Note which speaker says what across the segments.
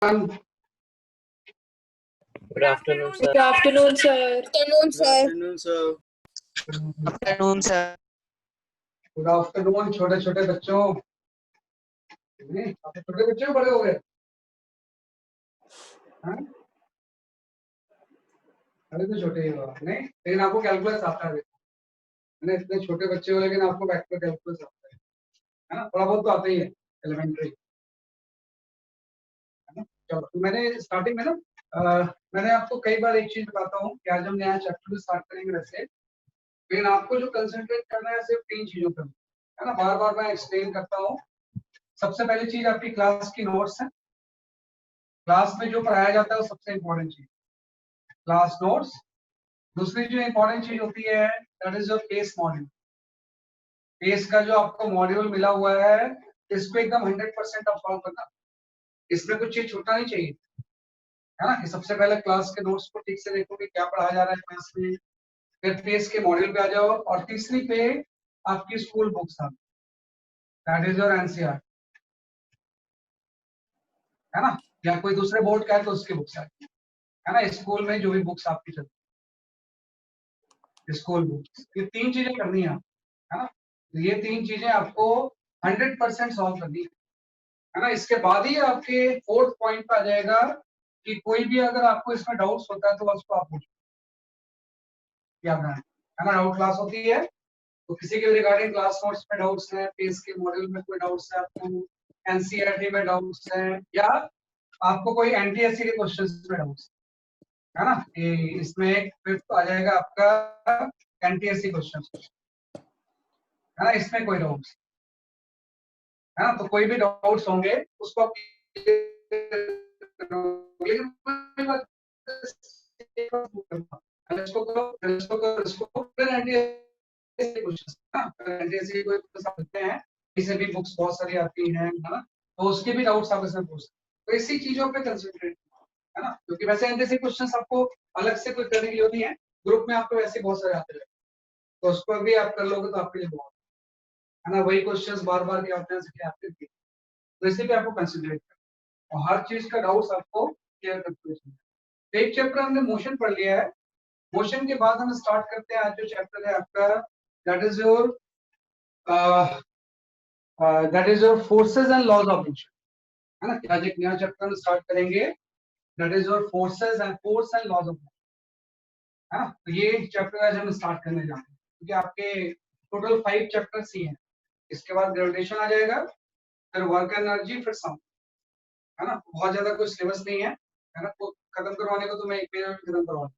Speaker 1: Good
Speaker 2: afternoon, sir.
Speaker 3: Good afternoon, sir.
Speaker 4: Afternoon, sir.
Speaker 2: afternoon, sir.
Speaker 4: Afternoon, sir.
Speaker 1: Afternoon छोटे छोटे बच्चों। नहीं, आप छोटे बच्चे हो बड़े हो गए? हाँ? अरे तो छोटे ही हो नहीं, लेकिन आपको कैलकुलस आता है। मैंने इतने छोटे बच्चे हो लेकिन आपको वेक्टर कैलकुलस आता है ना? थोड़ा बहुत तो आता ही है, एलिमेंट्री, है ना? चलो तो मैंने स्टार्टिंग में ना मैंने आपको कई बार एक चीज बताता हूँ कि आज हम नया चैप्टर स्टार्ट करेंगे वैसे, लेकिन आपको जो कंसंट्रेट करना है सिर्फ 3 चीजों पर, है ना? बार बार मैं एक्सप्लेन करता हूँ। सबसे पहली चीज आपकी क्लास की नोट्स है। क्लास में जो पढ़ाया जाता है वो सबसे इंपॉर्टेंट चीज, क्लास नोट्स। दूसरी जो इंपॉर्टेंट चीज होती है that is your case module. Case का जो आपको मॉड्यूल मिला हुआ है इसको एकदम 100% आप सॉल्व करना, इसमें कुछ चीज छूटना नहीं चाहिए, है ना? कि सबसे पहले क्लास के नोट्स को ठीक से देखो कि क्या पढ़ाया जा रहा है क्लास में, फिर केस के मॉड्यूल पे आ जाओ, और तीसरी पे आपकी स्कूल बुक्स आ, दैट इज योर एनसीईआर, है ना? या कोई दूसरे बोर्ड का है तो उसकी बुक्स है ना? स्कूल में जो भी बुक्स आपकी चलती, स्कूल बुक्स, ये 3 चीजें करनी है, है ना? ये 3 चीजें आपको 100% सॉल्व करनी है ना? इसके बाद ही आपके 4th पॉइंट पे आ जाएगा कि कोई भी अगर आपको इसमें डाउट्स होता है तो उसको आप पूछो, याद है ना? डाउट क्लास होती है तो किसी के रिगार्डिंग क्लास नोट्स में डाउट्स है, पेज के मॉड्यूल में कोई डाउट्स है, आपको एनसीईआरटी में डाउट्स है, या आपको कोई एनटीएससी के क्वेश्चंस में डाउट्स, है ना? कि इसमें एक 5th आ जाएगा आपका एनटीएससी क्वेश्चन, है ना? इसमें कोई डाउट्स है ना? तो कोई भी डाउट्स होंगे उसको आप इसे भी बुक्स बहुत सारी आती हैं, है ना? तो उसके भी डाउट्स आप इसमें पूछ सकते हैं। तो इसी चीजों पे कंसंट्रेट, है ना? क्योंकि वैसे एनटीएससी क्वेश्चंस आपको अलग से कोई करने की जरूरत नहीं है, ग्रुप में आपको वैसे बहुत सारे आते हैं, तो उसको भी आप कर लोगे तो आपके लिए बहुत, है ना? वही क्वेश्चंस बार बार के आते हैं आपके लिए, तो इसी पे आपको कंसंट्रेट करना और हर चीज का डाउट्स आपको क्लियर करते हैं। एक चैप्टर हमने मोशन पढ़ लिया है, मोशन के बाद हम स्टार्ट करते हैं आज जो चैप्टर है आपका that is your forces and laws of motion, है ना? आज एक नया चैप्टर हम स्टार्ट करेंगे that is your force and laws of motion, है ना? तो ये चैप्टर आज हम स्टार्ट करने जा रहे हैं क्योंकि आपके टोटल 5 चैप्टर्स ही हैं। इसके बाद ग्रेविटेशन आ जाएगा, फिर वर्क एनर्जी, फिर साउंड, है ना? बहुत ज्यादा कोई सिलेबस नहीं है ना? तो खत्म करवाने को तो मैं एक महीने में खत्म करवा,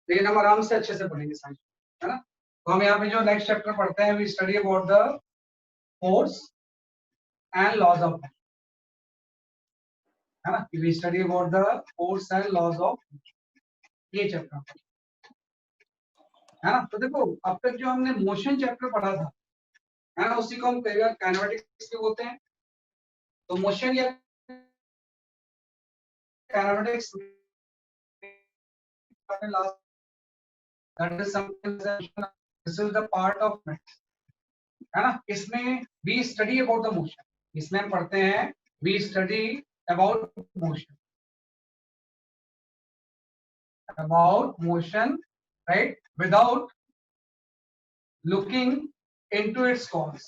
Speaker 1: लेकिन हम आराम से अच्छे से पढ़ेंगे साइंस, है ना? तो हम यहाँ पे जो नेक्स्ट चैप्टर पढ़ते हैं we study about the force and laws of, है ना? We study about the force and laws of, ये चैप्टर, है ना? तो देखो अब तक जो हमने मोशन चैप्टर पढ़ा था, है ना, उसी को हम कई बार काइनेमेटिक्स भी बोलते हैं। तो मोशन या kinematics that is something this is the part of maths, है ना? इसमें we study about the motion, इसमें हम पढ़ते हैं we study about motion, right, without looking into its cause,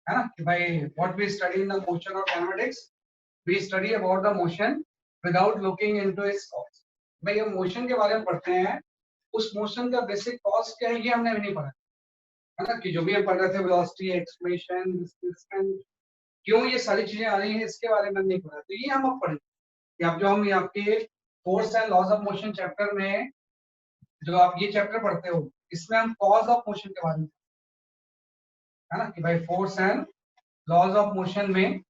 Speaker 1: है ना? कि भाई what we study in the motion or kinematics, we study about the motion without looking into its cause। भाई हम मोशन के बारे में पढ़ते हैं, उस मोशन का बेसिक कॉज क्या है ये हमने अभी नहीं पढ़ा, है ना? कि जो भी हम पढ़ रहे थे वेलोसिटी, एक्सलेशन, डिस्प्लेसमेंट, क्यों ये सारी चीजें आ रही हैं इसके बारे में नहीं पढ़ा, तो ये हम अब पढ़ेंगे। अब जो हम आपके force and laws of motion chapter में जो आप ये चैप्टर पढ़ते हो इसमें हम कॉज ऑफ मोशन के बारे में, है ना? कि भाई force and laws of motion में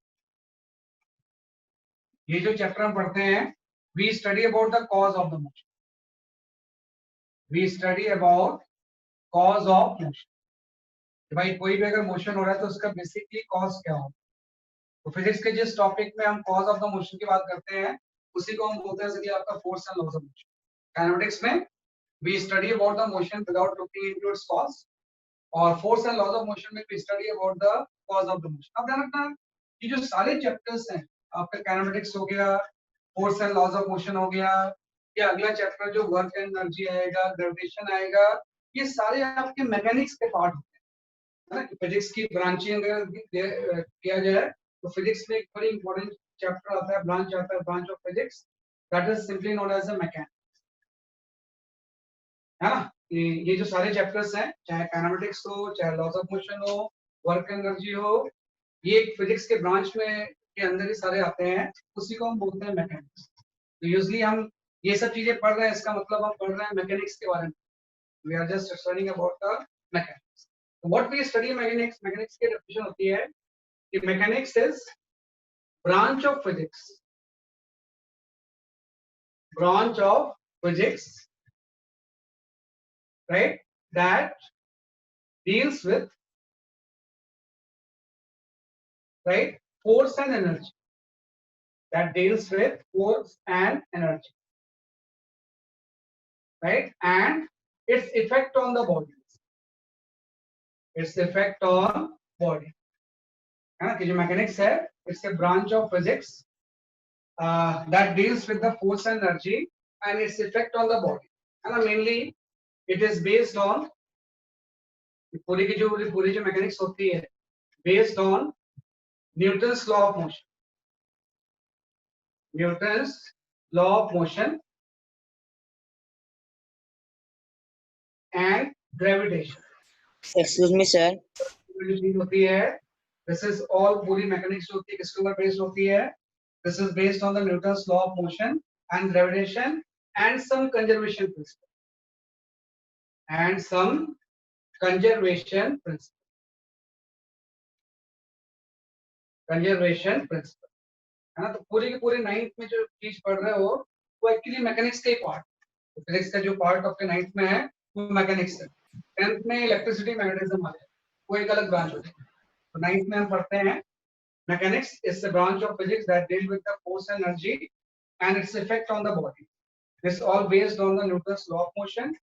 Speaker 1: ये जो चैप्टर हम पढ़ते हैं we study about the cause of the motion, we study about cause of motion. भाई कोई भी अगर मोशन हो रहा है तो उसका बेसिकली कॉज क्या हो, तो फिजिक्स के जिस टॉपिक में हम कॉज ऑफ द मोशन की बात करते हैं उसी को हम बोलते हैं आपका force and laws of motion. Kinematics में we study about the motion without looking into its cause, और force and laws of motion में भी study about the cause of the motion. अब ध्यान रखना कि जो सारे चैप्टर्स हैं आपका काइनेमेटिक्स हो गया, force and laws of motion हो गया, या अगला चैप्टर जो वर्क एंड एनर्जी आएगा, ग्रेविटेशन आएगा, ये सारे आपके मैकेनिक्स के पार्ट होते हैं, है ना। फिजिक्स की ब्रांचिंग अगर किया जाए तो फिजिक्स में एक बड़ी इंपॉर्टेंट चैप्टर आता है, ब्रांच आता है, branch of physics, that is simply known as a mechanics, है ना। ये जो सारे चैप्टर्स हैं, चाहे काइनेमेटिक्स हो, चाहे लॉज ऑफ मोशन हो, वर्क एनर्जी हो, ये एक फिजिक्स के ब्रांच में के अंदर ही सारे आते हैं, उसी को हम बोलते हैं मैकेनिक्स। तो यूजली हम ये सब चीजें पढ़ रहे हैं, इसका मतलब हम पढ़ रहे हैं मैकेनिक्स के बारे में। We are just studying about the mechanics. What we study mechanics, mechanics की डेफिनेशन होती है कि mechanics is branch of physics, branch of physics, right, that deals with, right, force and energy, that deals with force and energy, right, and its effect on the body, its effect on body, है ना। कि जो mechanics है, it's a branch of physics that deals with the force and energy and its effect on the body, है ना। mainly it is based on, पूरी जो mechanics होती है based on Newton's law of motion, Newton's law of motion and gravitation।
Speaker 4: Excuse me, sir.
Speaker 1: जो चीज होती है, this is all पूरी मैकेनिक्स होती है, किसके ऊपर बेस्ड होती है? This is based on the Newton's law of motion and gravitation and some conservation principle, and some conservation principle, conservation principle, है ना। तो पूरी की पूरी 9th में जो चीज पढ़ रहे हो वो एक्चुअली मैकेनिक्स का ही पार्ट, फिजिक्स का जो पार्ट आपके 9th में है वो मैकेनिक्स है। 10th में इलेक्ट्रिसिटी मैग्नेटिज्म आ जाए, वो एक अलग ब्रांच होती है। तो 9th में हम पढ़ते हैं mechanics is a branch of physics that deals with the force and energy and its effect on the body. This is all based on the Newton's law of motion,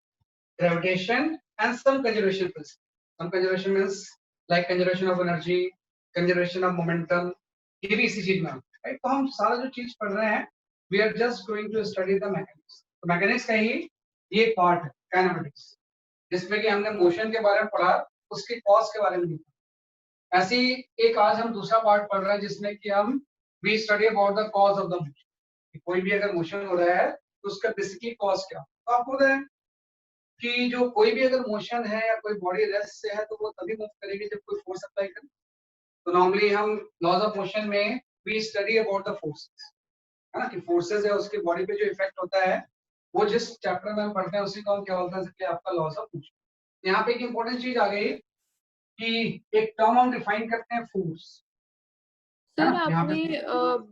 Speaker 1: gravitation, and some conservation principles. Some conservation means like conservation of energy, conservation of momentum, ये भी इसी चीज में, right. तो हम सारा जो चीज पढ़ रहे हैं, we are just going to study the mechanics. तो मैकेनिक्स का ही ये पार्ट है काइनेमेटिक्स, जिसमें कि हमने मोशन के बारे में पढ़ा, उसके कॉज के बारे में नहीं। ऐसी एक आज हम दूसरा पार्ट पढ़ रहे हैं जिसमें कि हम we study about the cause of the motion. कोई भी अगर मोशन हो रहा है तो उसका बेसिकली कॉज क्या, तो आपको पता है कि जो कोई भी अगर मोशन है या कोई बॉडी रेस्ट से है तो वो तभी मूव करेगी जब कोई फोर्स अप्लाई करे। तो नॉर्मली हम लॉज ऑफ मोशन में we study about the forces, है ना, कि फोर्सेस है उसकी बॉडी पे जो इफेक्ट होता है, वो जिस चैप्टर में हम पढ़ते हैं उसी को हम क्या बोलते हैं कि आपका लॉज ऑफ मोशन। यहाँ पे एक इंपॉर्टेंट चीज आ गई कि एक टर्म हम डिफाइन करते हैं फोर्स।
Speaker 2: सर आपने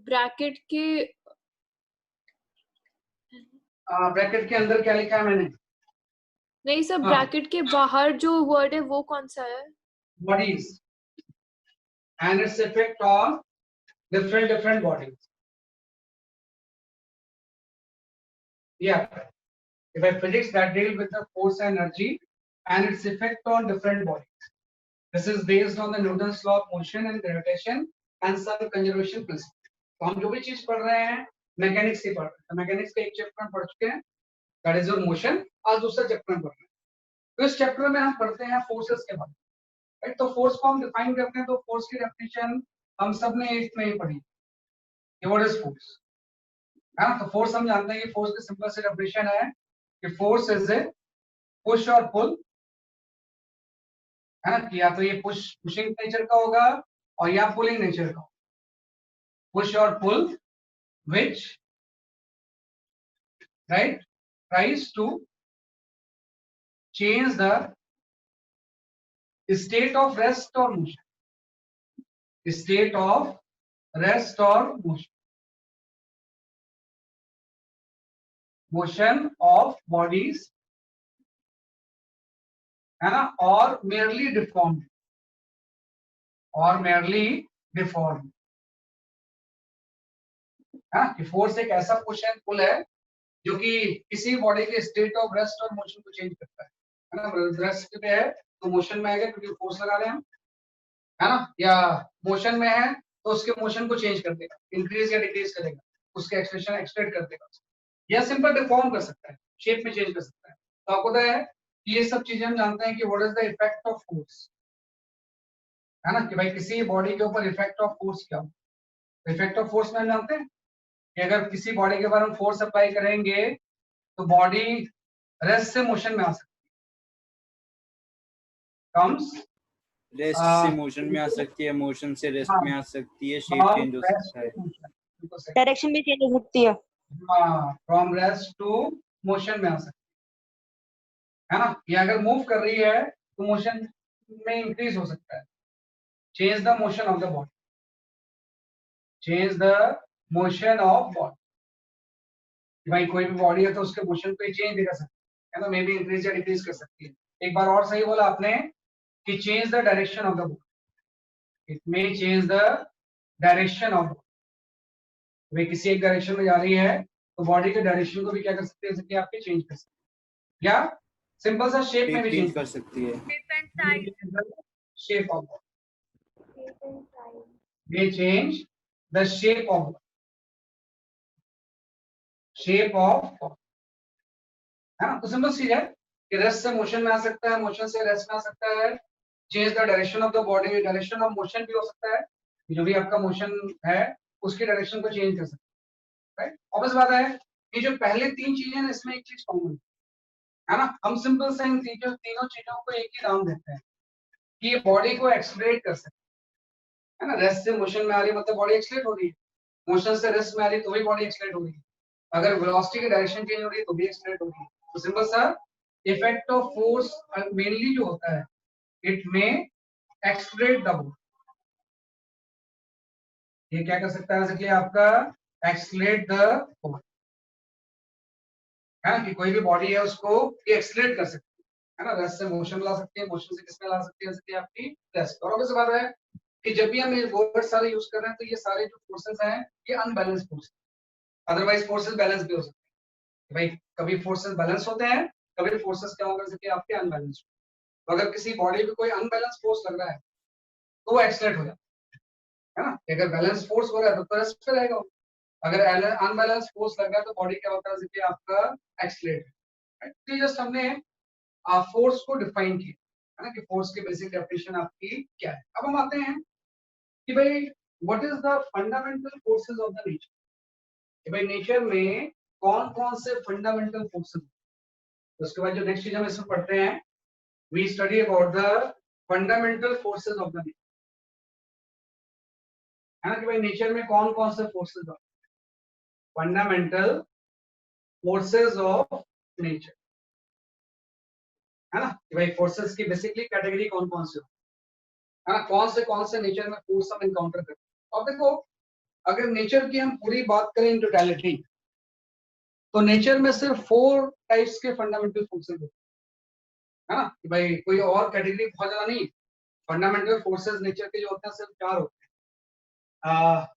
Speaker 2: ब्रैकेट
Speaker 1: के अंदर क्या लिखा है मैंने?
Speaker 2: नहीं सर, ब्रैकेट के बाहर जो वर्ड है वो कौन सा है?
Speaker 1: Bodies and its effect on different bodies. Yeah, if I physics that deal with the force and energy and its effect on different bodies. This is based on the Newton's law of motion and gravitation and some conservation principle. तो हम जो भी चीज पढ़ रहे हैं mechanics की पढ़ रहे हैं। मैकेनिक्स का एक चैप्टर पढ़ चुके हैं, दैट इज योर मोशन। आज दूसरा चैप्टर पढ़ रहे हैं। तो इस चैप्टर में हम पढ़ते हैं फोर्सेस के बारे में, राइट। तो फोर्स को हम डिफाइन करते हैं, तो फोर्स की डेफिनेशन हम सब ने 8th में ही पढ़ी, व्हाट इज फोर्स, है ना। तो फोर्स हम जानते हैं कि फोर्स की सिंपल सी डेफिनेशन है कि फोर्स इज ए पुश और पुल, है ना, कि या तो ये पुशिंग नेचर का होगा और या पुलिंग नेचर का। पुश और पुल which right tries to change the state of rest or motion, state of rest or motion of bodies, है ना, और merely deformed, है कि फोर्स एक ऐसा पुश एंड पुल है जो कि किसी बॉडी के स्टेट ऑफ रेस्ट और मोशन को चेंज करता है ना। रेस्ट पे है तो मोशन में आएगा क्योंकि फोर्स लगा रहे हैं हम, है ना, या मोशन में है तो उसके मोशन को चेंज कर देगा, इंक्रीज या डिक्रीज करेगा, उसके एक्सप्रेशन एक्सटेंड कर देगा, या सिंपल डिफॉर्म कर सकता है, शेप में चेंज कर सकता है। तो आपको पता है कि ये सब चीजें हम जानते हैं कि what is the effect of force, है ना, कि भाई किसी बॉडी के ऊपर इफेक्ट ऑफ फोर्स क्या हो। इफेक्ट ऑफ फोर्स में हम जानते हैं कि अगर किसी बॉडी के ऊपर हम फोर्स अप्लाई करेंगे तो बॉडी रेस्ट से मोशन में आ सकती है, कम्स
Speaker 3: रेस्ट से मोशन में आ सकती है, मोशन से रेस्ट में आ सकती है, शेप चेंज हो सकता है,
Speaker 4: डायरेक्शन भी चेंज हो सकती है।
Speaker 1: हाँ, फ्रॉम रेस्ट टू मोशन में आ सकती है ना, ये अगर मूव कर रही है तो मोशन में इंक्रीज हो सकता है। Change the motion of the body, change the motion of body, भाई कोई भी बॉडी है तो उसके मोशन को चेंज भी कर सकते हैं ना, मे बी इंक्रीज या डिक्रीज कर सकती है। एक बार और सही बोला आपने कि change the direction of the body, it may change the direction of, भाई किसी एक डायरेक्शन में जा रही है तो बॉडी के डायरेक्शन को भी क्या कर सकते हैं, जैसे कि आपके चेंज कर सकते हैं, या सिंपल सा शेप में भी चेंज
Speaker 3: कर सकती है।
Speaker 1: Shape of may change the shape of है ना। तो सिंपल चीज है कि रेस्ट से मोशन में आ सकता है, मोशन से रेस्ट में आ सकता है, change the direction of the body, direction of motion भी हो सकता है, जो भी आपका मोशन है उसकी डायरेक्शन को चेंज कर सकता है, राइट। ऑब्वियस बात है कि जो पहले तीन चीजें हैं इसमें एक चीज कॉमन है ना, हम सिंपल से इन तीनों चीजों को एक ही नाम देते हैं कि ये बॉडी को एक्सलेरेट कर सकते है ना। रेस्ट से मोशन में आ रही है मतलब बॉडी एक्सलेरेट हो रही है, मोशन से रेस्ट में आ रही है तो भी बॉडी एक्सलेरेट हो रही है, अगर वेलोसिटी की डायरेक्शन चेंज हो रही है तो भी एक्सलेरेट हो रही है। तो सिंपल सा इफेक्ट ऑफ फोर्स मेनली जो होता है इट में एक्सलेरेट द बॉडी, ये क्या कर सकता है, जैसे कि आपका एक्सलेरेट द बॉडी, है ना, कि कोई भी बॉडी है उसको ये एक्सलेरेट कर सकती है ना, रेस्ट से मोशन ला सकती है, मोशन से किसमें ला सकती है, जैसे कि आपकी रेस्ट। और ऑब्वियस बात है कि जब भी हम ये वर्ड सारे यूज कर रहे हैं तो ये सारे जो फोर्सेस हैं ये unbalance force, otherwise forces balance भी हो सकते हैं, भाई कभी फोर्सेस बैलेंस होते हैं, कभी फोर्सेस क्या होगा, जैसे कि आपके अनबैलेंस। तो अगर किसी बॉडी पे कोई अनबैलेंस फोर्स लग रहा है तो वो एक्सलेरेट हो जाता है ना, अगर बैलेंस फोर्स हो रहा है तो रेस्ट पे रहेगा, अगर अनबैलेंस फोर्स लग रहा है तो बॉडी क्या होता है, जैसे कि आपका एक्सलेरेट, राइट। तो जस्ट हमने फोर्स को डिफाइन किया है ना, कि फोर्स की बेसिक डेफिनेशन आपकी क्या है। अब हम आते हैं कि भाई what is the fundamental forces of the nature, कि भाई नेचर में कौन कौन से फंडामेंटल फोर्सेस, तो उसके बाद जो नेक्स्ट चीज हम इसमें पढ़ते हैं, we study about the fundamental forces of the nature, है ना, कि भाई नेचर में कौन कौन से फोर्सेस होते हैं, फंडामेंटल फोर्सेस ऑफ नेचर, है ना, कि भाई फोर्सेस की बेसिकली कैटेगरी कौन कौन से है ना, कौन से नेचर में फोर्स हम एनकाउंटर करते हैं। अब देखो अगर नेचर की हम पूरी बात करें इन टोटलिटी तो नेचर में सिर्फ 4 टाइप्स के फंडामेंटल फोर्सेस होते हैं, है ना, कि भाई कोई और कैटेगरी बहुत ज्यादा नहीं, फंडामेंटल फोर्सेस नेचर के जो होते हैं सिर्फ 4 होते हैं।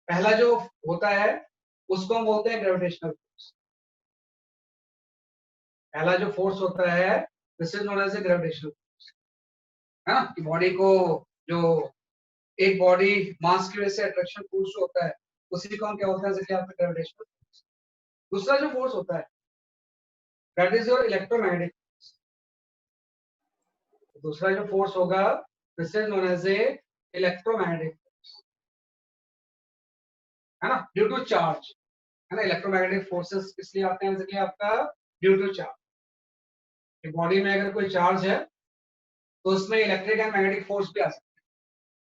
Speaker 1: पहला जो होता है उसको हम बोलते हैं ग्रेविटेशनल फोर्स, पहला जो फोर्स होता है this is known as a gravitational force, है ना, कि बॉडी को जो एक बॉडी मास की वजह से अट्रैक्शन फोर्स जो होता है उसी को हम क्या होता है, जैसे आपका ग्रेविटेशनल फोर्स। दूसरा जो फोर्स होता है that is your electromagnetic force, दूसरा जो फोर्स होगा this is known as a electromagnetic force, है ना, ड्यू टू चार्ज, है ना, इलेक्ट्रोमैग्नेटिक फोर्सेस इसलिए आते हैं जैसे कि आपका ड्यू टू चार्ज, बॉडी में अगर कोई चार्ज है तो उसमें इलेक्ट्रिक एंड मैग्नेटिक फोर्स भी आ सकता है।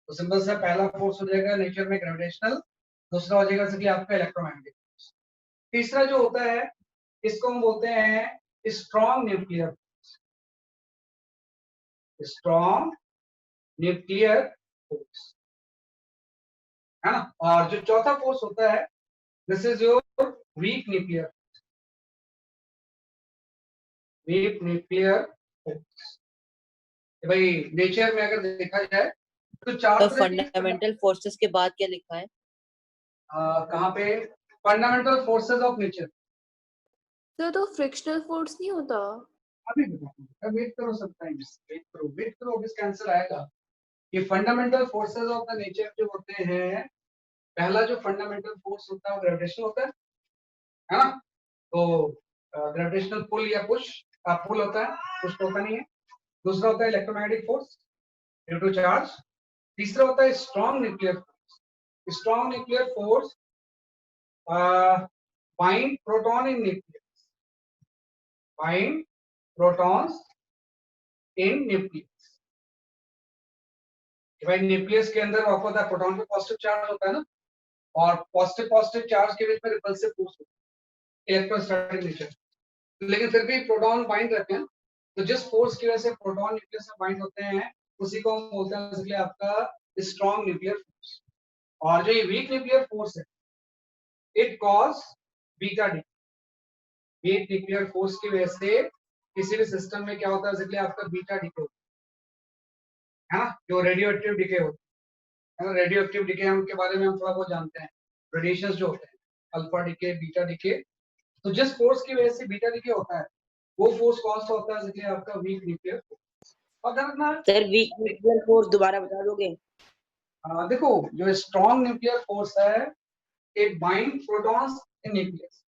Speaker 1: तो सिंपल सा पहला फोर्स हो जाएगा नेचर में ग्रेविटेशनल, दूसरा हो जाएगा जैसे कि आपका इलेक्ट्रोमैग्नेटिक फोर्स, तीसरा जो होता है इसको हम बोलते हैं strong nuclear force, strong nuclear force, है ना। और जो चौथा फोर्स होता है this is your week nuclear force. भाई नेचर में अगर देखा जाए तो चार
Speaker 4: तो
Speaker 1: तरह की
Speaker 4: फंडामेंटल फोर्सेस के बाद क्या लिखा है?
Speaker 1: कहाँ पे, फंडामेंटल फोर्सेस ऑफ नेचर,
Speaker 2: तो फ्रिक्शनल फोर्स नहीं होता?
Speaker 1: अभी बताऊंगा, वेट करो, समटाइम्स वेट करो, अब इसका आंसर आएगा। ये fundamental forces of the nature जो होते हैं, पहला जो फंडामेंटल फोर्स होता है वो ग्रेविटेशन होता है ना। तो ग्रेविटेशनल पुल या पुश, पुल होता है, पुश तो होता नहीं है। दूसरा होता है electromagnetic force due to charge. तीसरा होता है strong nuclear force. Strong nuclear force bind proton in nucleus, bind protons in nucleus. भाई न्यूक्लियस के अंदर आपको पता है प्रोटॉन पे पॉजिटिव चार्ज होता है ना, और पॉजिटिव पॉजिटिव चार्ज के बीच में रिपल्सिव फोर्स होता है, इलेक्ट्रोस्टैटिक नेचर। लेकिन फिर भी प्रोटॉन बाइंड रहते हैं, तो जिस फोर्स की वजह से प्रोटॉन न्यूक्लियस में बाइंड होते हैं उसी को हम बोलते हैं इसलिए आपका स्ट्रॉन्ग न्यूक्लियर फोर्स। और जो ये वीक न्यूक्लियर फोर्स है, it cos beta D. Week nuclear force की वजह से किसी भी सिस्टम में क्या होता है, इसलिए आपका बीटा डिके होता है ना, जो रेडियो एक्टिव डिके होता है। रेडियो एक्टिव डिके हम के बारे में हम थोड़ा बहुत जानते हैं, रेडिएशंस जो होते हैं, अल्फा डिके, बीटा डिके। तो जिस फोर्स की वजह से बीटा डिके होता है वो फोर्स कौन सा होता है, इसलिए आपका वीक न्यूक्लियर फोर्स। और
Speaker 4: सर वीक न्यूक्लियर फोर्स दोबारा बता दोगे?
Speaker 1: देखो जो स्ट्रॉन्ग न्यूक्लियर फोर्स है, it bind protons in nucleus.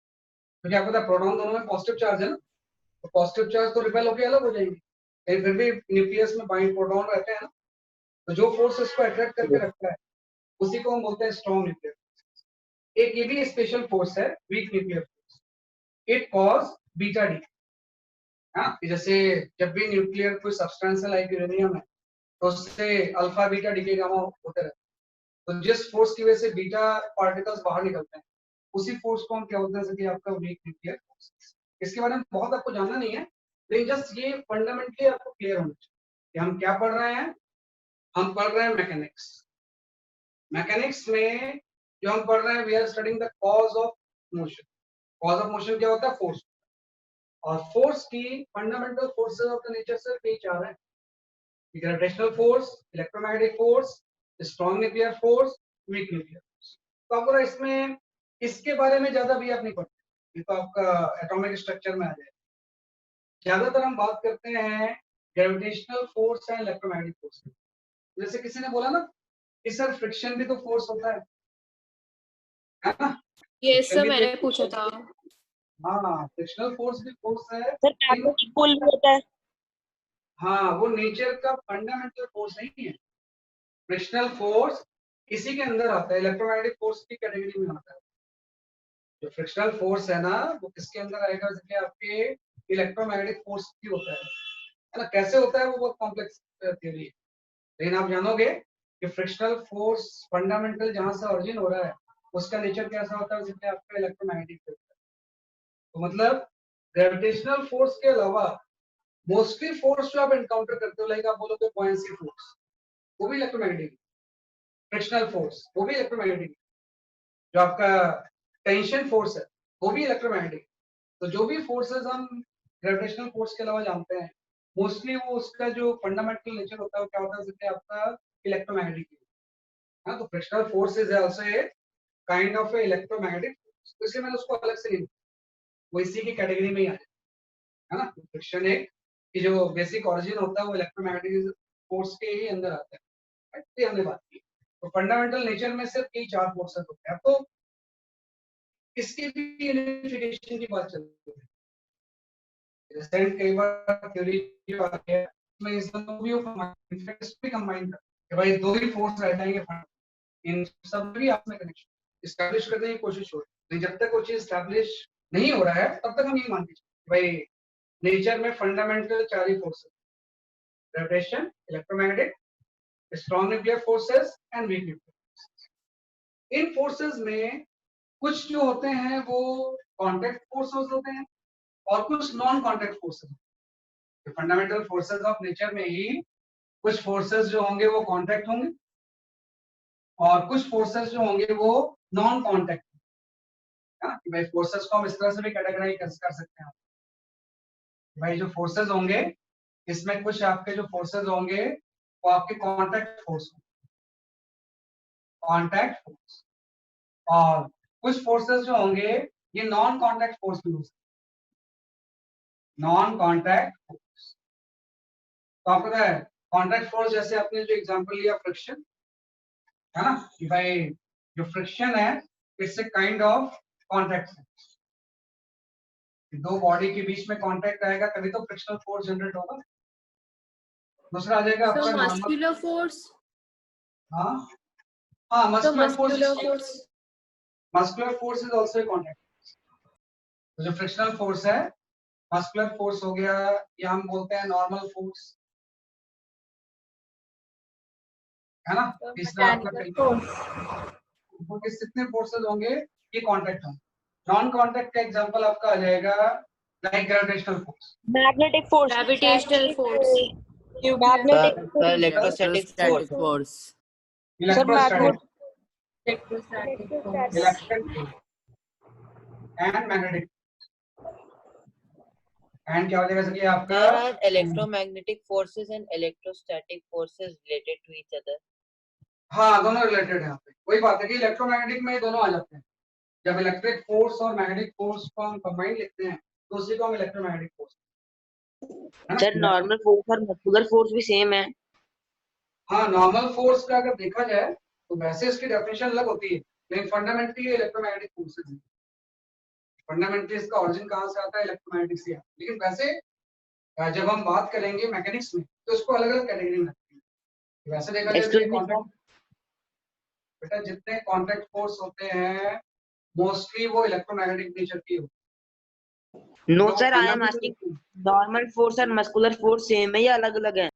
Speaker 1: तो क्या पता प्रोटॉन दोनों में पॉजिटिव चार्ज है ना, तो पॉजिटिव चार्ज तो रिपेल होकर अलग हो जाएंगे, लेकिन फिर भी न्यूक्लियस में बाइंड प्रोटॉन रहते हैं ना। तो जो फोर्स इसको अट्रैक्ट करके रखता है उसी को हम बोलते हैं स्ट्रॉन्ग न्यूक्लियर। एक ये भी स्पेशल फोर्स है week nuclear force, it cos beta D. हाँ, जैसे जब भी न्यूक्लियर कोई सब्सटेंस है लाइक यूरेनियम है, तो उससे अल्फा बीटा डिके गामा होते रहते हैं। तो जिस फोर्स की वजह से बीटा पार्टिकल्स बाहर निकलते हैं उसी फोर्स को हम क्या बोलते हैं, जैसे कि आपका वीक न्यूक्लियर फोर्स। इसके बारे में बहुत आपको जानना नहीं है, लेकिन जस्ट ये फंडामेंटली आपको क्लियर होना चाहिए कि हम क्या पढ़ रहे हैं। हम पढ़ रहे हैं मैकेनिक्स। मैकेनिक्स में जो हम पढ़ रहे हैं, we are studying the cause of motion. Cause of motion क्या होता है, फोर्स। और फोर्स की fundamental forces of the nature सिर्फ यही चार है, gravitational force, electromagnetic force, strong nuclear force, weak nuclear force. तो आपको इसमें इसके बारे में ज्यादा भी आप नहीं पढ़ते, ये तो आपका एटॉमिक स्ट्रक्चर में आ जाएगा। ज्यादातर हम बात करते हैं gravitational force and electromagnetic force. जैसे किसी ने बोला ना कि सर फ्रिक्शन भी तो फोर्स होता है ना।
Speaker 2: यस सर,
Speaker 1: Friction भी
Speaker 2: मैंने
Speaker 1: तो-
Speaker 2: पूछा था।
Speaker 1: हाँ, फ्रिक्शनल फोर्स भी फोर्स है।
Speaker 4: सर मैग्नेटिक पुल भी होता है?
Speaker 1: हाँ, वो नेचर का फंडामेंटल फोर्स नहीं है। फ्रिक्शनल फोर्स इसी के अंदर आता है, इलेक्ट्रोमैग्नेटिक फोर्स की कैटेगरी में आता है। जो फ्रिक्शनल फोर्स है ना, वो किसके अंदर आएगा, जैसे आपके इलेक्ट्रोमैग्नेटिक फोर्स की होता है ना। कैसे होता है वो बहुत कॉम्प्लेक्स थ्योरी है, लेकिन आप जानोगे कि फ्रिक्शनल फोर्स फंडामेंटल जहां से ओरिजिन हो रहा है उसका नेचर कैसा होता है, जिसमें आपका इलेक्ट्रोमैग्नेटिक फोर्स है। तो मतलब ग्रेविटेशनल फोर्स के अलावा मोस्टली फोर्स जो आप एनकाउंटर करते हो, लाइक आप बोलोगे बॉयंसी फोर्स, वो भी इलेक्ट्रोमैग्नेटिक। फ्रिक्शनल फोर्स वो भी इलेक्ट्रोमैग्नेटिक। जो आपका टेंशन फोर्स है वो भी इलेक्ट्रोमैग्नेटिक। तो जो भी फोर्सेस हम ग्रेविटेशनल फोर्स के अलावा जानते हैं, मोस्टली वो उसका जो फंडामेंटल नेचर होता है वो क्या होता है, जैसे आपका इलेक्ट्रोमैग्नेटिक। हाँ, तो frictional force is also a kind of A electromagnetic force, तो इसलिए मैंने उसको अलग से नहीं, वो इसी की कैटेगरी में ही आ जाए, है ना। फ्रिक्शन एक की जो बेसिक ओरिजिन होता है वो इलेक्ट्रोमैग्नेटिक फोर्स के ही अंदर आता है, right? तो ये हमने बात की। तो फंडामेंटल नेचर में सिर्फ यही चार फोर्सेस होते हैं। तो इसकी भी यूनिफिकेशन की बात चलती है। रिसेंट कई बार थ्योरी जो आ गया है उसमें इस दोनों भी भी कंबाइन कर कि भाई दो ही फोर्स रह जाएंगे, इन सब भी आपस में कनेक्शन एस्टैब्लिश करने की कोशिश हो रही है। जब तक वो चीज एस्टैब्लिश नहीं हो रहा है तब तक हम ये मान लीजिए भाई नेचर में फंडामेंटल चार ही forces, gravitation, electromagnetic, strong nuclear forces and weak nuclear forces. इन फोर्सेस में कुछ जो होते हैं वो कॉन्टैक्ट फोर्सेस होते हैं और कुछ non contact forces. Fundamental forces of nature में ही कुछ फोर्सेस जो होंगे वो कॉन्टैक्ट होंगे और कुछ फोर्सेस जो होंगे वो नॉन कॉन्टैक्ट है ना। कि भाई फोर्सेस को हम इस तरह से भी कैटेगराइज कर सकते हैं। भाई जो फोर्सेस होंगे इसमें कुछ आपके जो फोर्सेस होंगे वो आपके कॉन्टैक्ट फोर्स, कॉन्टैक्ट फोर्स, और कुछ फोर्सेस जो होंगे ये नॉन कॉन्टैक्ट फोर्स भी हो सकते नॉन कॉन्टैक्ट फोर्स। तो आपको पता है कॉन्टैक्ट फोर्स जैसे आपने जो एग्जांपल लिया फ्रिक्शन है ना, कि भाई जो फ्रिक्शन है it's a kind of contact force. दो बॉडी के बीच में कॉन्टैक्ट आएगा तभी तो फ्रिक्शनल फोर्स जनरेट होगा। दूसरा आ जाएगा
Speaker 2: So
Speaker 1: आपका नॉर्मल।
Speaker 2: muscular force.
Speaker 1: हाँ हाँ
Speaker 2: So
Speaker 1: muscular
Speaker 2: muscular
Speaker 1: force,
Speaker 2: force.
Speaker 1: Muscular force is also a contact. तो जो फ्रिक्शनल फोर्स है मस्कुलर फोर्स हो गया, या हम बोलते हैं नॉर्मल फोर्स, है ना।
Speaker 2: So
Speaker 1: तीसरा आपका
Speaker 2: mechanical force.
Speaker 1: कितने फोर्सेस होंगे ये कॉन्टैक्ट होंगे। नॉन कॉन्टैक्ट का एग्जांपल आपका आ जाएगा like gravitational force.
Speaker 4: Magnetic force.
Speaker 2: Gravitational force.
Speaker 4: Magnetic
Speaker 3: The electrostatic force.
Speaker 1: Electrostatic,
Speaker 2: Electrostatic force.
Speaker 1: Electric and magnetic. And क्या हो जाएगा सर ये आपका
Speaker 5: There are electromagnetic forces and electrostatic forces related to each other.
Speaker 1: हाँ दोनों related है यहाँ पे। वही बात है कि इलेक्ट्रोमैग्नेटिक में ये दोनों आ जाते हैं। जब इलेक्ट्रिक फोर्स और मैग्नेटिक फोर्स को हम कंबाइन लिखते हैं तो उसी को हम electromagnetic force,
Speaker 4: sir normal force और मस्कुलर फोर्स भी सेम है।
Speaker 1: हाँ नॉर्मल फोर्स का अगर देखा जाए तो वैसे इसकी डेफिनेशन अलग होती है, लेकिन फंडामेंटली इलेक्ट्रोमैग्नेटिक फोर्सेस है। फंडामेंटली इसका ओरिजिन कहाँ से आता है, इलेक्ट्रोमैग्नेटिक से। लेकिन वैसे जब हम बात करेंगे मैकेनिक्स में तो इसको अलग अलग कैटेगरी में रखते हैं। वैसे देखा जाए तो कॉन्टैक्ट, बेटा जितने कॉन्टैक्ट फोर्स होते हैं मोस्टली वो इलेक्ट्रोमैग्नेटिक नेचर की होती है।
Speaker 4: नो
Speaker 1: तो
Speaker 4: sir I am
Speaker 1: fundamental-
Speaker 4: asking normal force और मस्कुलर फोर्स सेम है या अलग अलग है?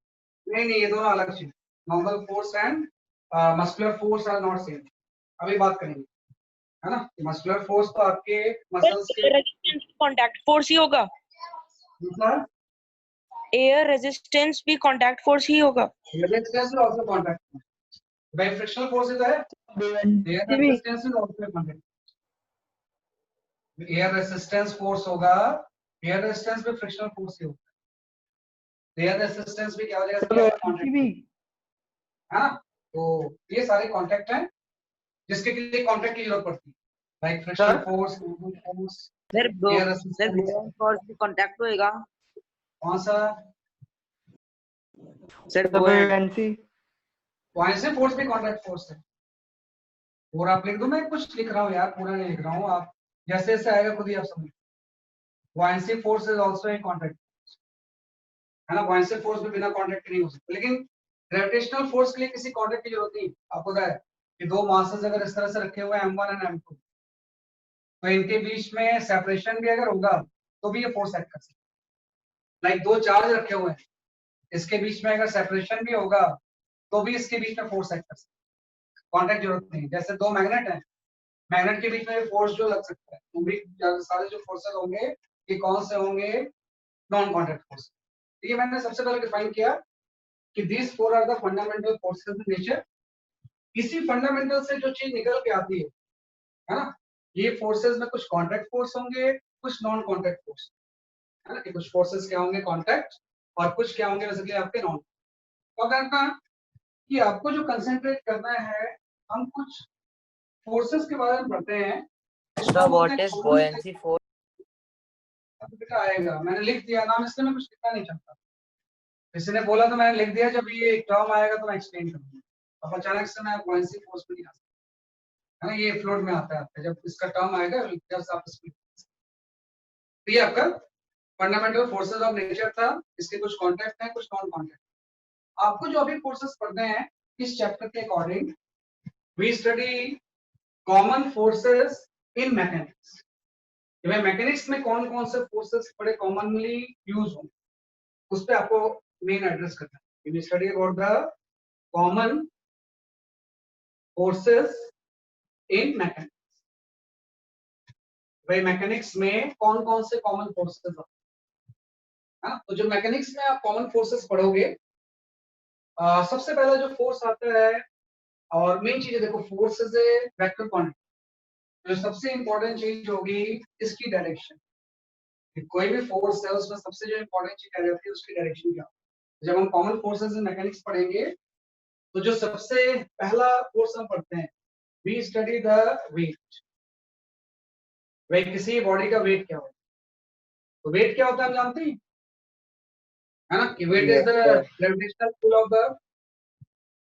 Speaker 1: नहीं ये दोनों अलग चीज। Normal force and muscular force are not same. अभी बात करेंगे, है ना। मस्कुलर फोर्स तो आपके मसल्स के
Speaker 4: रेजिस्टेंस कांटेक्ट फोर्स ही होगा।
Speaker 1: मतलब
Speaker 4: एयर रेजिस्टेंस भी कांटेक्ट फोर्स ही होगा।
Speaker 1: Resistance is also contact. भाई फ्रिक्शनल फोर्स इज है, air resistance is also contact. Air resistance force होगा, एयर रेजिस्टेंस भी फ्रिक्शनल फोर्स ही होगा। एयर रेजिस्टेंस भी क्या हो जाएगा कांटेक्ट, है ना। तो ये सारे कांटेक्ट हैं जिसके लिए कांटेक्ट की जरूरत पड़ती है, like frictional force, force,
Speaker 4: sir
Speaker 1: air
Speaker 4: sir
Speaker 1: resistance.
Speaker 4: Boron force भी कांटेक्ट होएगा।
Speaker 1: कौन सा
Speaker 4: सर बोरॉन
Speaker 1: वाइसे फोर्स भी कांटेक्ट फोर्स है। पूरा आप लिख दो, मैं कुछ लिख रहा हूँ यार, पूरा नहीं लिख रहा हूँ, आप जैसे जैसे आएगा खुद ही आप समझ। Vice force is also a contact, है ना। वाइसे फोर्स भी बिना कांटेक्ट के नहीं हो सकता। लेकिन ग्रेविटेशनल फोर्स के लिए किसी कांटेक्ट की जरूरत नहीं। आपको पता है कि दो मासेस अगर इस तरह से रखे हुए हैं m1 एंड m2, तो इनके बीच में सेपरेशन भी अगर होगा तो भी ये फोर्स एक्ट कर सकता है। लाइक दो चार्ज रखे हुए हैं, इसके बीच में अगर सेपरेशन भी होगा तो भी इसके बीच में फोर्स एक्ट कर सकता है। कांटेक्ट जरूरत नहीं। जैसे दो मैग्नेट हैं, मैग्नेट के बीच में फोर्स जो लग सकता है, तो भी सारे जो फोर्सेस होंगे ये कौन से होंगे, नॉन कांटेक्ट फोर्स। ये मैंने सबसे पहले डिफाइन किया कि these four are the fundamental forces in nature. इसी फंडामेंटल से जो चीज निकल के आती है ना, ये फोर्सेस में कुछ कांटेक्ट फोर्स होंगे, कुछ नॉन कांटेक्ट फोर्स, है ना। कि कुछ फोर्सेस क्या होंगे कांटेक्ट और कुछ क्या होंगे बेसिकली आपके नॉन। तो कहना कि आपको जो कंसंट्रेट करना है, हम कुछ फोर्सेस के बारे में पढ़ते हैं।
Speaker 5: So what is buoyancy force?
Speaker 1: बेटा आएगा, मैंने लिख दिया नाम, इसलिए मैं कुछ लिखना नहीं चाहता। किसी ने बोला तो मैंने लिख दिया, जब ये टर्म आएगा तो मैं एक्सप्लेन करूंगा। अब अचानक से मैं बुओयेंसी फोर्स पे नहीं आ सकता, है ना। ये फ्लोट में आता है, जब इसका टर्म आएगा जस्ट आप इसको। तो ये आपका फंडामेंटल फोर्सेस ऑफ नेचर था। इसके कुछ कॉन्टेक्ट हैं, कुछ नॉन कॉन्टेक्ट। आपको जो अभी फोर्सेस पढ़ने हैं इस चैप्टर के according, we study common forces in mechanics. Mechanics में कौन कौन से फोर्सेस बड़े कॉमनली यूज होंगे उस पे आपको मेन एड्रेस करना है। We study about the common forces in mechanics. भाई मैकेनिक्स में कौन कौन से कॉमन फोर्सेस होते हैं, तो जो मैकेनिक्स में आप कॉमन फोर्सेस पढ़ोगे, सबसे पहला जो फोर्स आता है, और मेन चीज है देखो, force is A vector quantity. जो सबसे इंपॉर्टेंट चीज होगी इसकी डायरेक्शन। कोई भी फोर्स है उसमें सबसे जो इंपॉर्टेंट चीज आ जाती है उसकी डायरेक्शन क्या। जब हम कॉमन फोर्सेस इन मैकेनिक्स पढ़ेंगे तो जो सबसे पहला फोर्स हम पढ़ते हैं, वी स्टडी द वेट। भाई किसी बॉडी का वेट क्या होगा, तो वेट क्या होता है हम जानते हैं, है ना, कि weight is
Speaker 4: Yes,
Speaker 1: the
Speaker 4: sir.
Speaker 1: Gravitational pull of the,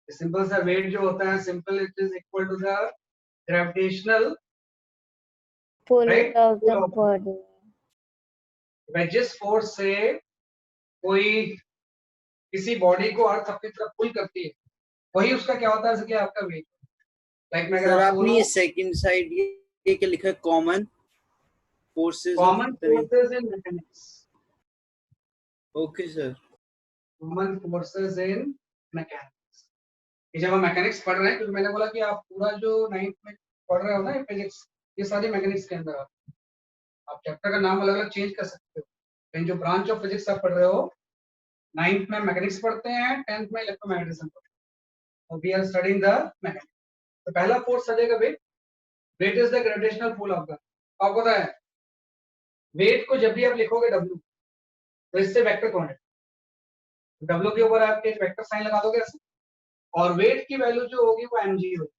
Speaker 1: simple सा वेट जो होता है, simple it is equal to the gravitational
Speaker 6: Pull
Speaker 1: right
Speaker 6: of
Speaker 1: pull
Speaker 6: the
Speaker 1: of,
Speaker 6: body.
Speaker 1: जिस फोर्स से कोई किसी बॉडी को अर्थ अपनी तरफ पुल करती है, वही उसका क्या होता है, जैसे कि आपका वेट। लाइक मैं अगर
Speaker 3: सर
Speaker 1: आपको
Speaker 3: आपने
Speaker 1: बोलूं
Speaker 3: ये सेकंड साइड ये क्या लिखा है, common forces of
Speaker 1: common forces in mechanics,
Speaker 3: okay sir.
Speaker 1: Common forces in mechanics, जब हम मैकेनिक्स पढ़ रहे हैं, क्योंकि मैंने बोला कि आप पूरा जो 9th में पढ़ रहे हो ना फिजिक्स, ये सारी मैकेनिक्स के अंदर आप चैप्टर का नाम अलग अलग चेंज कर सकते हो, लेकिन जो ब्रांच ऑफ फिजिक्स आप पढ़ रहे हो, 9th में मैकेनिक्स पढ़ते हैं, 10th में इलेक्ट्रोमैग्नेटिज्म पढ़ते हैं, we are studying the mechanics. तो पहला फोर्स आ जाएगा weight, weight is the gravitational pull of the, आपको पता है वेट को जब भी आप लिखोगे W, तो इससे वेक्टर कौन है, W के ऊपर आप एक वेक्टर साइन लगा दोगे ऐसे, और वेट की वैल्यू जो होगी वो mg होगी,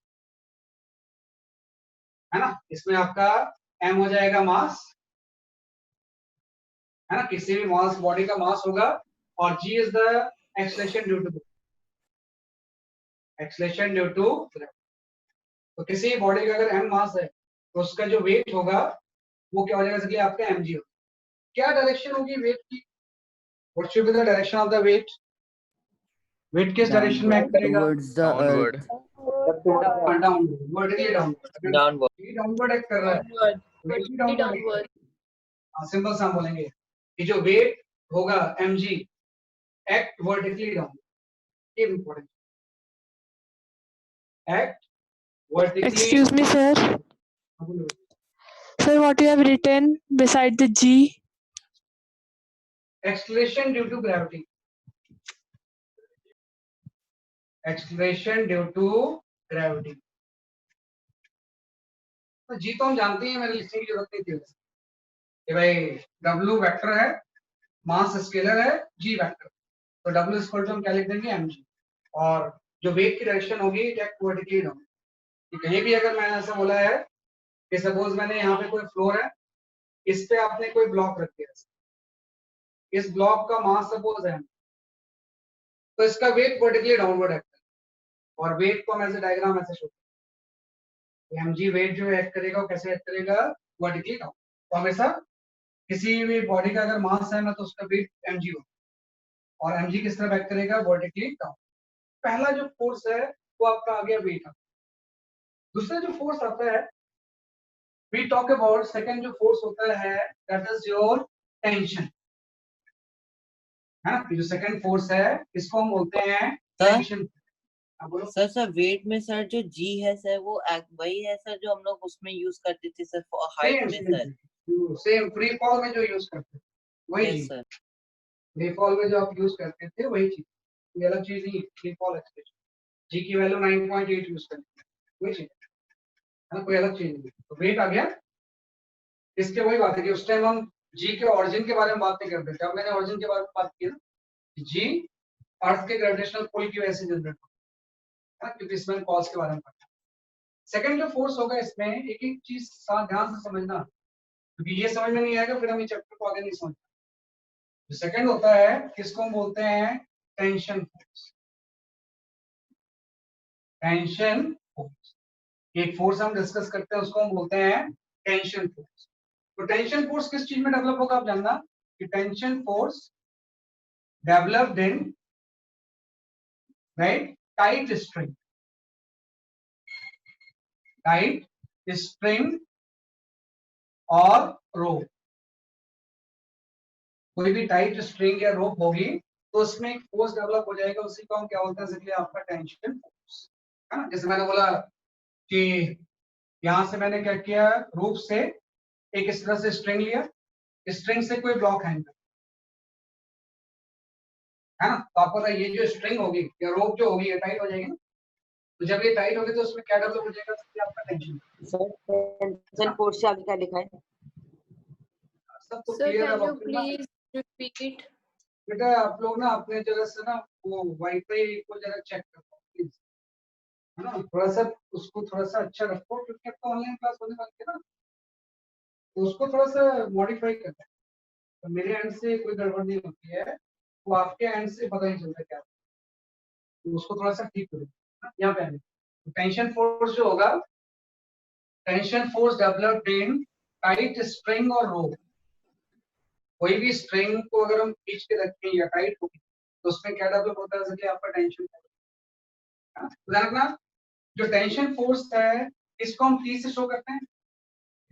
Speaker 1: है ना, इसमें आपका m हो जाएगा मास, है ना, किसी भी मास बॉडी का मास होगा, और g is the acceleration due to तो किसी बॉडी का अगर m मास है, तो उसका जो वेट होगा वो क्या हो जाएगा, जैसे कि आपका mg होगा। क्या डायरेक्शन होगी वेट की, what should be the direction of the weight, weight किस डायरेक्शन में एक्ट करेगा,
Speaker 3: towards the
Speaker 7: Downward.
Speaker 1: Downward, vertically downward,
Speaker 5: Downward.
Speaker 1: Downward act कर रहा है,
Speaker 2: Downward.
Speaker 1: वेट भी
Speaker 2: Vertically
Speaker 1: डाउनवर्ड,
Speaker 2: downward.
Speaker 1: सिंपल सा हम बोलेंगे कि जो वेट होगा mg एक्ट वर्टिकली डाउन, ये important, act vertically.
Speaker 8: Excuse me, sir. Sir, what you have written beside the G?
Speaker 1: Acceleration due to gravity, acceleration due to gravity, तो g तो हम जानते हैं, मेरे लिखने की जरूरत नहीं थी कि भाई W वेक्टर है, मास स्केलर है, G वेक्टर, तो W इक्वल टू हम क्या लिख देंगे mg, और जो वेट की डायरेक्शन होगी एक्ट वर्टिकली डाउन। कहीं भी अगर मैंने ऐसा बोला है कि सपोज मैंने यहाँ पे कोई फ्लोर है, इस पे आपने कोई ब्लॉक रख दिया, इस ब्लॉक का मास सपोज है, तो इसका वेट वर्टिकली डाउनवर्ड एक्ट करेगा, और वेट को हम ऐसे डायग्राम ऐसे शो करेंगे, mg वेट जो एक्ट करेगा वो कैसे एक्ट करेगा, वर्टिकली डाउन। तो हमेशा किसी भी बॉडी का अगर मास है ना, तो उसका वेट mg होगा, और mg किस तरह एक्ट करेगा, वर्टिकली डाउन। पहला जो फोर्स है वो आपका आ गया वेट। दूसरा जो फोर्स आता है, वी टॉक अबाउट सेकंड जो फोर्स होता है, दैट इज योर टेंशन, है ना, जो सेकंड फोर्स है इसको हम बोलते हैं टेंशन। बोलो
Speaker 5: सर सर वेट में सर जो G है सर वो वही है सर जो हम लोग उसमें यूज करते थे सर हाइट में सर,
Speaker 1: सेम फ्री फॉल में जो यूज करते थे वही
Speaker 5: यस
Speaker 1: चीज,
Speaker 5: सर।
Speaker 1: फ्री फॉल में जो आप यूज करते थे वही चीज, ये अलग चीज नहीं, फ्री फॉल एक्सप्रेशन जी की वैल्यू 9.8 यूज करते हैं, वही चीज है ना, कोई अलग चीज नहीं। तो वेट आ गया, इसके वही बात है कि उस टाइम हम जी के ऑरिजिन के बारे में बात नहीं करते थे, अब मैंने ऑरिजिन के बारे में बात की ना, जी अर्थ के ग्रेविटेशनल पुल की वजह से जनरेट होता है, क्योंकि इसमें कॉज के बारे में पढ़ा। सेकंड जो फोर्स होगा इसमें एक एक चीज ध्यान से समझना, क्योंकि ये समझ में नहीं आएगा फिर हम ये चैप्टर को आगे नहीं समझ। जो सेकंड होता है किसको हम बोलते हैं, टेंशन फोर्स, टेंशन फोर्स। एक फोर्स हम डिस्कस करते हैं उसको हम बोलते हैं टेंशन फोर्स। तो टेंशन फोर्स किस चीज में डेवलप होगा आप जानना, कि tension force developed in right tight string, tight string और रोप। कोई भी टाइट स्ट्रिंग या रोप होगी तो उसमें एक फोर्स डेवलप हो जाएगा, उसी को हम क्या बोलते हैं, इसलिए आपका टेंशन फोर्स, है ना। जैसे मैंने बोला कि यहां से मैंने क्या किया, रोप से एक इस तरह से स्ट्रिंग लिया, स्ट्रिंग से कोई ब्लॉक हैंग कर, है ना, तो आपको ये जो स्ट्रिंग होगी या रोप जो होगी ये टाइट हो जाएगी ना, तो जब ये टाइट होगी तो उसमें क्या डेवलप हो जाएगा, आपका टेंशन।
Speaker 4: सर टेंशन फोर्स से आगे क्या लिखा है?
Speaker 1: सब तो
Speaker 2: Sir,
Speaker 1: क्लियर है
Speaker 2: can you
Speaker 1: आपको ना?
Speaker 2: please repeat?
Speaker 1: बेटा आप लोग ना अपने जगह से ना वो वाईफाई को जरा चेक करो प्लीज, है ना, थोड़ा सा उसको थोड़ा सा अच्छा रखो, क्योंकि आपका ऑनलाइन क्लास होने वाली है ना, तो उसको थोड़ा सा मॉडिफाई करना है, तो मेरे एंड से कोई गड़बड़ नहीं होती है, वो आपके एंड से पता नहीं चलता क्या, तो उसको थोड़ा सा ठीक करो। यहाँ पे आने तो टेंशन फोर्स जो होगा, tension force developed in tight string और रोप। कोई भी स्ट्रिंग को अगर हम खींच के रखें या टाइट होगी तो उसमें क्या डेवलप होता है, जैसे आपका टेंशन ध्यान रखना। जो टेंशन फोर्स है इसको हम T से शो करते हैं।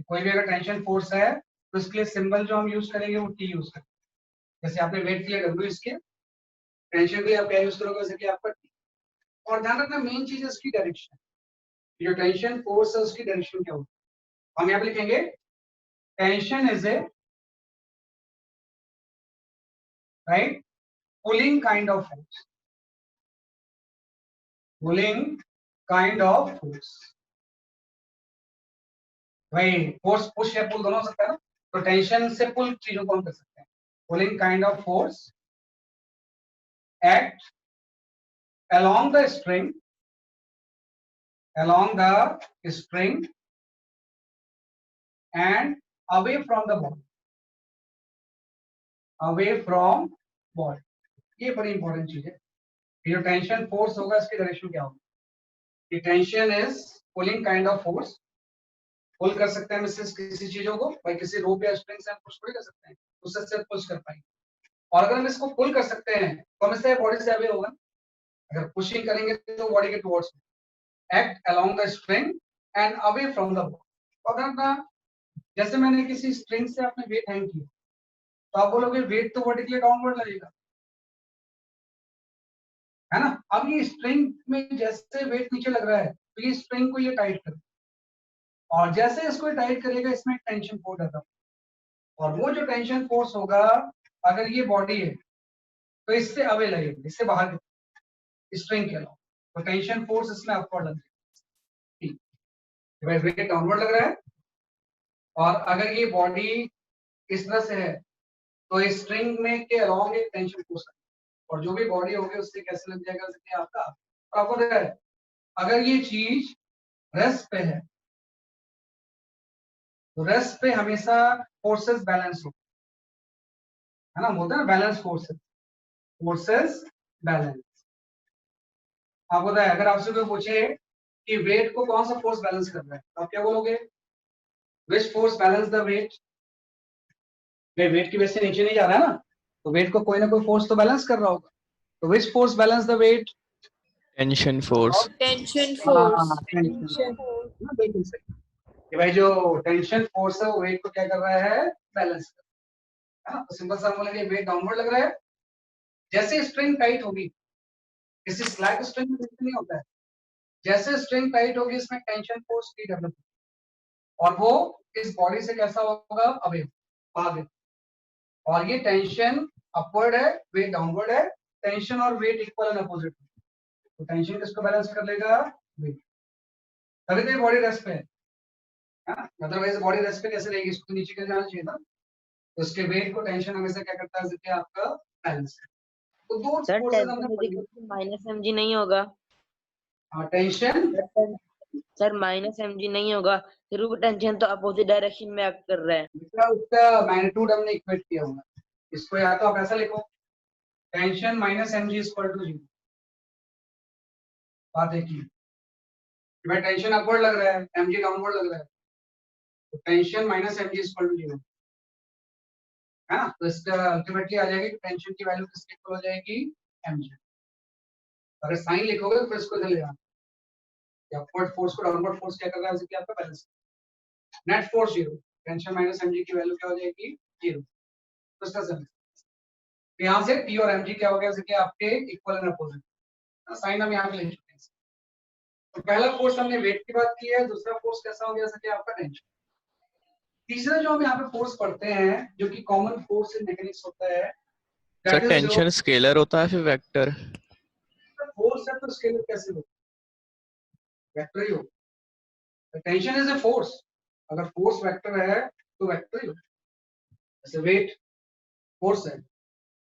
Speaker 1: कोई भी अगर टेंशन फोर्स है तो इसके लिए सिंबल जो हम यूज करेंगे वो T यूज करेंगे। जैसे आपने वेट के लिए W इसके, टेंशन के आप क्या यूज करोगे, जैसे कि आपका T। और ध्यान रखना मेन चीज है इसकी डायरेक्शन। जो टेंशन फोर्स है उसकी डायरेक्शन क्या होगी, हम यहाँ पे लिखेंगे tension is a right pulling kind of force, pulling kind of force. भाई फोर्स पुश या पुल दोनों हो सकता है ना, तो टेंशन से पुल चीजों को हम कर सकते हैं। Pulling kind of force act along the string and away from the body, ये बड़ी इंपॉर्टेंट चीज है। ये जो टेंशन फोर्स होगा इसकी डायरेक्शन क्या होगी, ये tension is pulling kind of force. Pull कर सकते हैं हम इससे किसी चीजों को, भाई किसी रोप या स्ट्रिंग से हम पुश कर सकते हैं, उससे पुश कर पाएंगे। और अगर हम इसको पुल कर सकते हैं तो हम इससे बॉडी से अवे होगा। अगर पुशिंग करेंगे तो बॉडी के towards act along the string and away from the body. अगर जैसे मैंने किसी स्ट्रिंग से आपने वेट हैंग किया तो आप बोलोगे वेट तो वर्टिकली डाउनवर्ड लगेगा, है ना। अब ये स्ट्रिंग में जैसे वेट नीचे लग रहा है तो ये स्ट्रिंग को ये टाइट कर, और जैसे इसको टाइट करेगा इसमें टेंशन फोर्स आता है, और वो जो टेंशन फोर्स होगा अगर ये बॉडी है तो इससे अवे लगेगा, इससे बाहर स्ट्रिंग के अलावा, तो टेंशन फोर्स इसमें अपवर्ड लगेगा। ठीक, भाई वेट डाउनवर्ड लग रहा है और अगर ये बॉडी इस तरह से है तो इस स्ट्रिंग में के अलोंग एक टेंशन फोर्स, और जो भी बॉडी होगी उससे कैसे लग जाएगा जैसे आपका। आपको देखा है अगर ये चीज रेस्ट पे है तो रेस्ट पे हमेशा फोर्सेस बैलेंस हो, है ना, बोलते हैं बैलेंस फोर्सेस बैलेंस। आपको पता है अगर आपसे कोई पूछे कि वेट को कौन सा फोर्स बैलेंस कर रहा है तो आप क्या बोलोगे, which force balance the weight. Weight की वजह से नीचे नहीं जा रहा है ना, तो वेट को कोई ना कोई फोर्स तो बैलेंस कर रहा होगा, तो which force balance the weight,
Speaker 3: tension force.
Speaker 2: Tension force.
Speaker 1: बिल्कुल सही कि भाई जो टेंशन फोर्स है वो वेट को क्या कर रहा है, बैलेंस कर रहा है ना। तो सिंपल सा बोलेंगे वेट डाउनवर्ड लग रहा है, जैसे स्ट्रिंग टाइट होगी, किसी स्लैक स्ट्रिंग में नहीं होता है, जैसे स्ट्रिंग टाइट होगी इसमें टेंशन फोर्स की डेवलप और वो इस बॉडी से कैसा होगा, अवे आगे, और ये टेंशन अपवर्ड है, वेट डाउनवर्ड है। टेंशन और वेट इक्वल एंड अपोजिट, तो टेंशन किसको बैलेंस कर लेगा, वेट। तभी तो ये बॉडी रेस्ट पे है ना, अदरवाइज बॉडी रेस्ट पे कैसे रहेगी, इसको नीचे कैसे जाना चाहिए था, तो इसके वेट को टेंशन हमेशा क्या करता है, जैसे आपका बैलेंस है। तो दो
Speaker 4: सर
Speaker 1: फोर्सेस हमने
Speaker 4: टेंशन
Speaker 1: पढ़ी।
Speaker 4: माइनस mg नहीं होगा,
Speaker 1: हाँ टेंशन
Speaker 4: सर माइनस mg नहीं होगा, फिर वो टेंशन तो अपोजिट डायरेक्शन में एक्ट कर रहा है।
Speaker 1: उसका मैग्नीट्यूड हमने इक्वेट किया हुआ है, इसको या तो आप ऐसा लिखो tension minus m g equal to 0। बात एक ही कि भाई टेंशन अपवर्ड लग रहा है, एम जी डाउनवर्ड लग रहा है, तो tension minus m g equal to 0 है ना। तो इसका अल्टीमेटली आ जाएगी कि टेंशन की वैल्यू किसके इक्वल हो जाएगी, एम जी। अगर साइन लिखोगे तो फिर इसको इधर ले आना, अपवर्ड फोर्स को डाउनवर्ड फोर्स क्या कर रहा है, जैसे कि आपका balance net force 0, tension minus m g की वैल्यू क्या हो जाएगी, 0। तो इस तरह से यहाँ से टी और एम जी क्या हो गया, जैसे कि आपके इक्वल एंड अपोजिट, साइन हम यहाँ पे ले चुके हैं। तो पहला फोर्स हमने वेट की बात की है, दूसरा फोर्स कैसा हो गया, जैसे कि आपका टेंशन। तीसरा जो हम यहाँ पे फोर्स पढ़ते हैं जो कि कॉमन फोर्स इन मैकेनिक्स होता है,
Speaker 3: सर टेंशन स्केलर होता है फिर वेक्टर।
Speaker 1: फोर्स है तो स्केलर कैसे हो, वेक्टर ही हो। टेंशन इज ए फोर्स, अगर फोर्स वेक्टर है तो वेक्टर ही हो। जैसे वेट फोर्स है,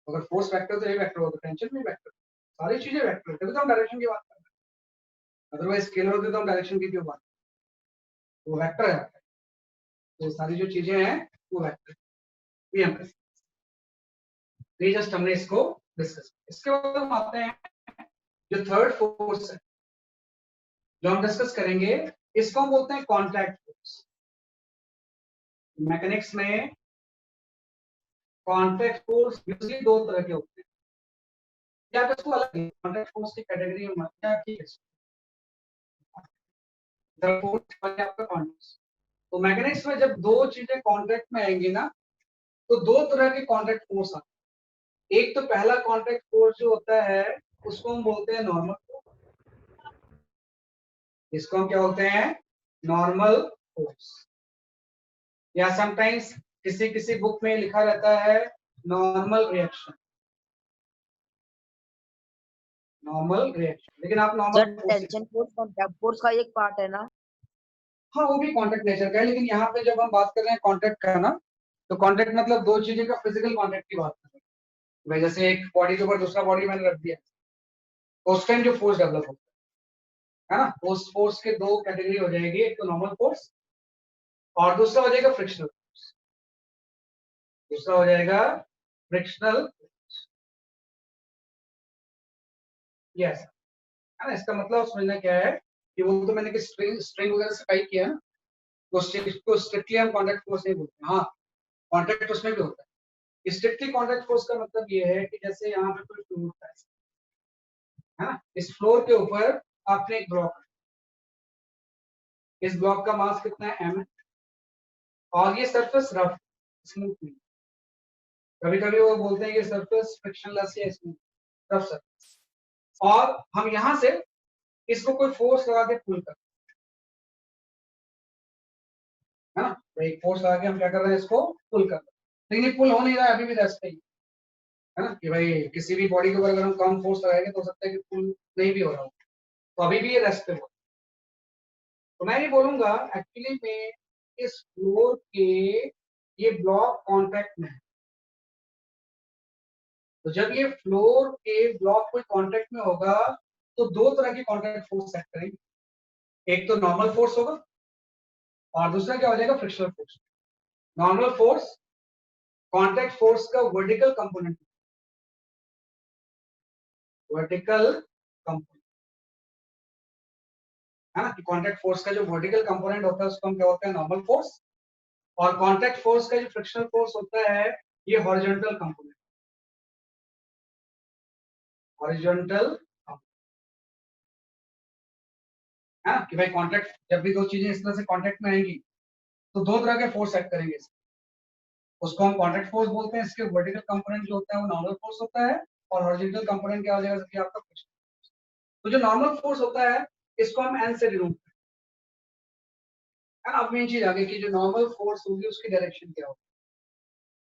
Speaker 1: अगर फोर्स वेक्टर तो ये वेक्टर हो, तो टेंशन भी वेक्टर, सारी चीजें वेक्टर, तभी तो हम डायरेक्शन की बात कर रहे हैं। अदरवाइज स्केलर होती तो हम डायरेक्शन की क्यों बात, वो वेक्टर है। तो सारी जो चीजें हैं वो वेक्टर। ये जस्ट हमने इसको डिस्कस। इसके बाद हम आते हैं जो थर्ड फोर्स है जो हम डिस्कस करेंगे, इसको हम बोलते हैं कॉन्टैक्ट फोर्स। मैकेनिक्स में कॉन्टैक्ट फोर्स यूजली दो तरह के होते हैं, या आप इसको अलग कॉन्टैक्ट फोर्स की कैटेगरी में मत क्या ठीक है। आपका कॉन्टैक्ट, तो मैकेनिक्स में जब दो चीजें कॉन्टैक्ट में आएंगी ना, तो दो तरह के कॉन्टैक्ट फोर्स आते हैं। एक तो पहला कॉन्टैक्ट फोर्स जो होता है उसको हम बोलते हैं नॉर्मल फोर्स। इसको हम क्या बोलते हैं? नॉर्मल फोर्स, या समटाइम्स किसी किसी बुक में लिखा रहता है नॉर्मल रिएक्शन, नॉर्मल रिएक्शन। लेकिन आप normal
Speaker 4: tension force contact force का एक पार्ट है ना?
Speaker 1: हाँ, वो भी कॉन्टैक्ट नेचर का है, लेकिन यहाँ पे जब हम बात कर रहे हैं कॉन्टैक्ट का ना, तो कॉन्टैक्ट मतलब दो चीजें का फिजिकल कॉन्टैक्ट की बात कर रहे हैं। भाई जैसे एक बॉडी के ऊपर दूसरा बॉडी मैंने रख दिया, तो उस टाइम जो फोर्स डेवलप होता है ना, उस फोर्स के दो कैटेगरी हो जाएगी, एक तो नॉर्मल फोर्स और दूसरा हो जाएगा फ्रिक्शनल फोर्स। दूसरा हो जाएगा फ्रिक्शनल फोर्स। यस, है ना। इसका मतलब समझना क्या है कि वो तो मैंने कि स्ट्रिंग वगैरह से टाइप किया ना, तो स्ट्रिक्टली हम कॉन्टैक्ट फोर्स नहीं बोलते। हाँ, कॉन्टैक्ट उसमें भी होता है। स्ट्रिक्टली कॉन्टैक्ट फोर्स का मतलब ये है कि जैसे यहाँ पे कोई फ्लोर है ना, इस फ्लोर के ऊपर आपने एक ब्लॉक, इस ब्लॉक का मास कितना है m, और ये सरफेस रफ स्मूथ नहीं। कभी कभी वो बोलते हैं कि सरफेस फ्रिक्शनलेस या स्मूथ रफ सरफेस, और हम यहां से इसको कोई फोर्स लगा के पुल कर, है ना, तो एक फोर्स लगा के हम क्या कर रहे हैं, इसको पुल कर रहे हैं। लेकिन ये पुल हो नहीं रहा है, अभी भी रेस्ट पे ही है ना, कि भाई किसी भी बॉडी के ऊपर अगर हम कम फोर्स लगाएंगे तो हो सकता है कि पुल नहीं भी हो रहा हो, तो अभी भी ये रेस्ट पे हो। तो मैं ये बोलूंगा एक्चुअली में इस फ्लोर के ये ब्लॉक कॉन्टैक्ट में है। तो जब ये फ्लोर के ब्लॉक कोई कॉन्टैक्ट में होगा तो दो तरह की कॉन्टैक्ट फोर्स सेट करेंगे। एक तो नॉर्मल फोर्स होगा और दूसरा क्या हो जाएगा, frictional force. Normal force contact force का वर्टिकल कंपोनेंट, वर्टिकल कंपोनेंट, है ना, कि कॉन्टैक्ट फोर्स का जो वर्टिकल कंपोनेंट होता है उसको हम क्या होता है, नॉर्मल फोर्स। और कॉन्टैक्ट फोर्स का जो फ्रिक्शनल फोर्स होता है ये हॉरिजॉन्टल कंपोनेंट, हॉरिजॉन्टल, है ना, कि भाई कॉन्टैक्ट जब भी दो चीजें इस तरह से कॉन्टैक्ट में आएंगी तो दो तरह के फोर्स सेट करेंगे। उसको हम कॉन्टैक्ट फोर्स बोलते हैं। इसके वर्टिकल कंपोनेंट जो होता है वो नॉर्मल फोर्स होता है, और हॉरिजॉन्टल कंपोनेंट क्या हो जाएगा, कि आपका फ्रिक्शन। तो जो नॉर्मल फोर्स होता है इसको हम एन से डिनोट करते हैं। अब मेन चीज आगे की जो नॉर्मल फोर्स होगी उसकी डायरेक्शन क्या होगी,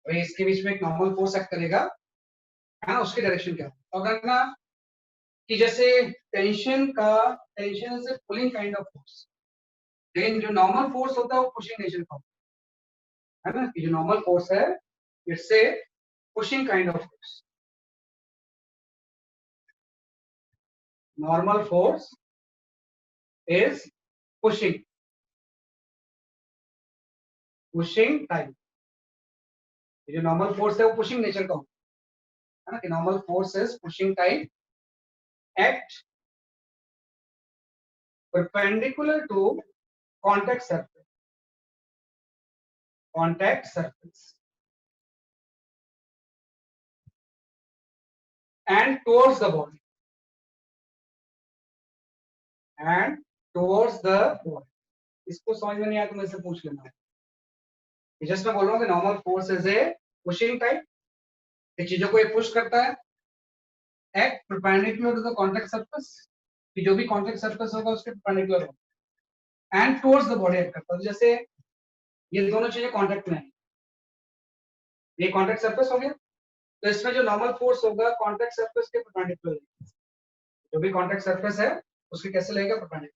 Speaker 1: भाई इसके बीच में एक नॉर्मल फोर्स एक्ट करेगा, है ना, उसकी डायरेक्शन क्या होगी। अगर ना कि जैसे tension is a pulling kind of force, लेकिन जो नॉर्मल फोर्स होता है वो पुशिंग नेचर का है ना, कि जो नॉर्मल फोर्स है it's a pushing kind of force. Normal force is pushing type. जो नॉर्मल फोर्स है वो पुशिंग नेचर का है ना, कि normal force is pushing type, act perpendicular to contact surface and towards the body इसको समझ में नहीं आया तो मेरे से पूछ लेना। जस्ट मैं बोल रहा हूँ कि normal force is a pushing type, चीजों को ये पुश करता है, act perpendicular to the contact surface, कि जो भी कॉन्टैक्ट सरफेस होगा उसके परपेंडिकुलर होगा, and towards the body act करता है। जैसे ये दोनों चीजें कॉन्टैक्ट में है, ये कॉन्टैक्ट सरफेस हो गया, तो इसमें जो नॉर्मल फोर्स होगा कॉन्टैक्ट सरफेस के परपेंडिकुलर, जो भी कॉन्टैक्ट सरफेस है उसके कैसे लगेगा, परपेंडिकुलर।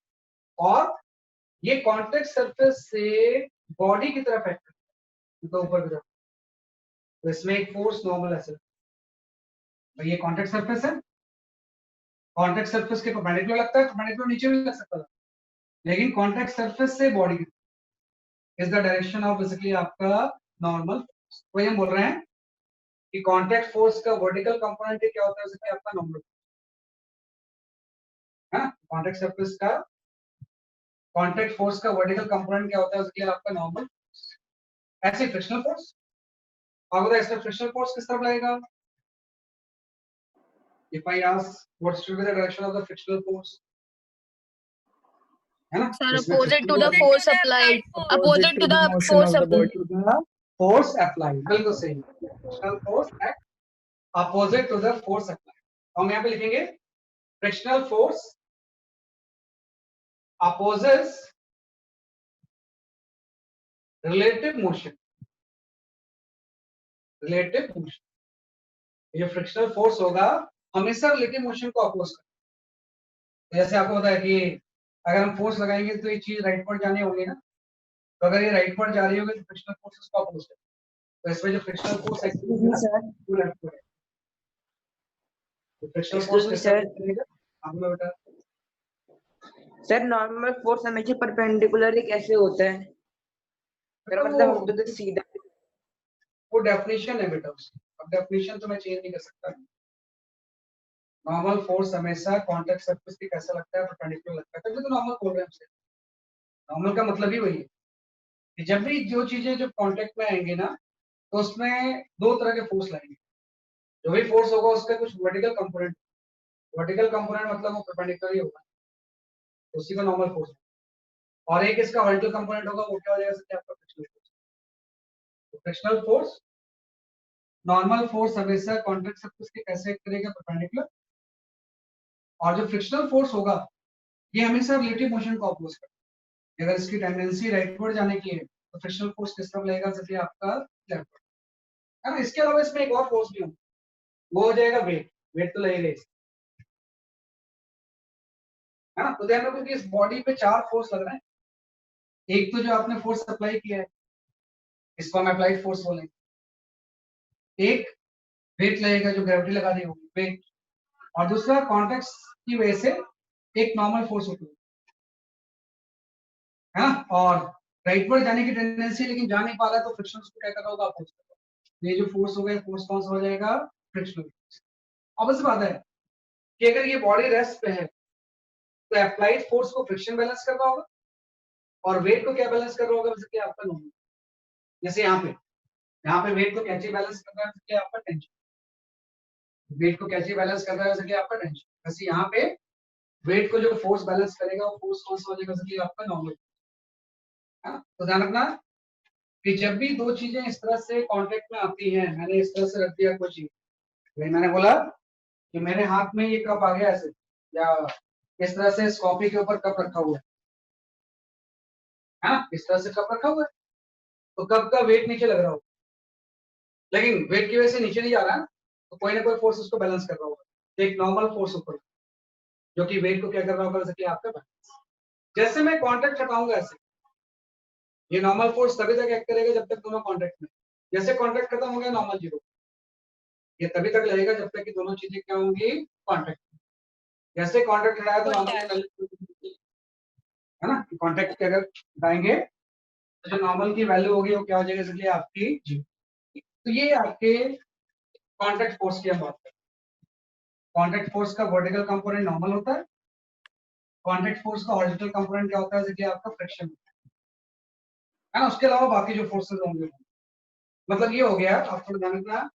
Speaker 1: और ये कॉन्टैक्ट सरफेस से बॉडी की तरफ एक्ट करता है, तो ऊपर की तरफ, तो इसमें एक फोर्स नॉर्मल ऐसे, भाई ये कॉन्टैक्ट सरफेस है, कॉन्टैक्ट सरफेस के परपेंडिकुलर लगता है, परपेंडिकुलर नीचे भी लग सकता है, लेकिन कॉन्टैक्ट सरफेस से बॉडी की is the direction of basically आपका नॉर्मल फोर्स। वही हम बोल रहे हैं कि कांटेक्ट फोर्स का वर्टिकल कंपोनेंट क्या होता है, जैसे कि आपका नॉर्मल है ना। कांटेक्ट सरफेस का कांटेक्ट फोर्स का वर्टिकल कंपोनेंट क्या होता है, उसके लिए आपका नॉर्मल। ऐसे फ्रिक्शनल फोर्स, आप बताइए इसमें फ्रिक्शनल फोर्स किस तरफ लगेगा? If I ask what should be the direction of the frictional force, है ना?
Speaker 2: Sir,
Speaker 1: इसमें
Speaker 2: opposite to the
Speaker 1: frictional
Speaker 2: force applied. Opposite to the force applied.
Speaker 1: to the force applied, बिल्कुल सही। frictional force act opposite to the force applied। तो हम यहाँ पे लिखेंगे frictional force opposes relative motion। relative motion, ये frictional force होगा हमेशा रिलेटिव मोशन को अपोज कर। जैसे आपको पता है कि अगर हम फोर्स लगाएंगे तो ये चीज राइट पर जानी होगी ना, तो अगर ये राइट पर जा रही होगी तो फ्रिक्शनल फोर्स उसको अपोज करेगा। तो इसमें जो फ्रिक्शनल फोर्स एक्टिव है वो लेफ्ट पर है। तो फ्रिक्शनल फोर्स कैसे करेगा आपने बेटा?
Speaker 4: सर नॉर्मल फोर्स हमेशा परपेंडिकुलर ही कैसे होता है? मेरा मतलब हम तो सीधा,
Speaker 1: वो डेफिनेशन है बेटा उसकी, अब डेफिनेशन तो मैं चेंज नहीं कर सकता। नॉर्मल फोर्स हमेशा कांटेक्ट सरफेस पे कैसा लगता है, परपेंडिकुलर लगता है, तभी तो नॉर्मल बोल रहे हैं हमसे। नॉर्मल का मतलब ही वही है कि जब भी जो चीजें जो कांटेक्ट में आएंगी ना, तो उसमें दो तरह के फोर्स लगेंगे। जो भी फोर्स होगा उसका कुछ वर्टिकल कंपोनेंट, वर्टिकल कंपोनेंट मतलब वो परपेंडिकुलर ही होगा, उसी का नॉर्मल फोर्स। और एक इसका हॉरिजॉन्टल कंपोनेंट होगा, वो क्या हो जाएगा सकते आपका फ्रिक्शनल फोर्स। तो फ्रिक्शनल फोर्स, नॉर्मल फोर्स हमेशा कांटेक्ट सरफेस के कैसे एक्ट करेगा, परपेंडिकुलर। और जो फ्रिक्शनल फोर्स होगा ये हमेशा रिलेटिव मोशन को अपोज करेगा। अगर इसकी टेंडेंसी राइटवर्ड जाने की है तो फ्रिक्शनल फोर्स किस तरफ लगेगा, जैसे आपका लेफ्ट, है ना। इसके अलावा इसमें एक और फोर्स भी होगा, वो हो जाएगा वेट। वेट तो लगेगा इस, है ना। तो ध्यान रखो कि इस बॉडी पे चार फोर्स लग रहे हैं। एक तो जो आपने फोर्स अप्लाई किया है, इसको हम अप्लाइड फोर्स बोलेंगे। एक वेट लगेगा जो ग्रेविटी लगा रही होगी, वेट। और दूसरा कॉन्टेक्ट की वजह से एक नॉर्मल फोर्स होती है ना। और राइटवर्ड जाने की टेंडेंसी लेकिन जा नहीं पा रहा है, तो फ्रिक्शन को क्या करना होगा, अपोज करना। ये जो फोर्स हो गया, फोर्स कौन सा हो जाएगा, फ्रिक्शनल फोर्स। अब इस बात है कि अगर ये बॉडी रेस्ट पे है तो अप्लाइड फोर्स को फ्रिक्शन बैलेंस कर रहा होगा और वेट को क्या बैलेंस कर रहा होगा, जैसे कि आपका नॉर्मल। जैसे यहाँ पे वेट को कैसे बैलेंस कर रहा है, जैसे कि आपका टेंशन। वेट को कैसे बैलेंस कर रहा है, जैसे कि आपका टेंशन। वैसे यहाँ पे वेट को जो फोर्स बैलेंस करेगा वो फोर्स कौन सा हो जाएगा, जैसे कि आपका नॉर्मल, है ना। तो ध्यान रखना कि जब भी दो चीजें इस तरह से कांटेक्ट में आती हैं, मैंने इस तरह से रख दिया कोई चीज, मैंने बोला कि मेरे हाथ में ये कप आ गया ऐसे, या इस तरह से इस कॉपी के ऊपर कप रखा हुआ है ना, इस तरह से कप रखा हुआ है, तो कप का वेट नीचे लग रहा होगा, लेकिन वेट की वजह से नीचे नहीं जा रहा है, तो कोई ना कोई फोर्स उसको बैलेंस कर रहा होगा। तो एक नॉर्मल फोर्स ऊपर जो कि वेट को क्या कर रहा होगा, जैसे कि आपका बैलेंस। जैसे मैं कांटेक्ट हटाऊंगा ऐसे, ये नॉर्मल फोर्स तभी तक एक्ट करेगा जब तक दोनों कांटेक्ट में। जैसे कांटेक्ट खत्म हो गया, नॉर्मल जीरो। ये तभी तक लगेगा जब तक कि दोनों चीजें क्या होंगी, कांटेक्ट में। जैसे कांटेक्ट हटाया तो नॉर्मल, है ना। कांटेक्ट के अगर हटाएंगे तो जो नॉर्मल की वैल्यू होगी वो क्या हो जाएगी, इसलिए आपकी जीरो। तो ये आपके कांटेक्ट फोर्स की हम बात करें। कांटेक्ट फोर्स का वर्टिकल कंपोनेंट नॉर्मल होता है, कांटेक्ट फोर्स का हॉरिजॉन्टल कंपोनेंट क्या होता है, जैसे आपका फ्रिक्शन, है ना। उसके अलावा बाकी जो फोर्सेस होंगे, मतलब ये हो गया। आप थोड़ा ध्यान रखना,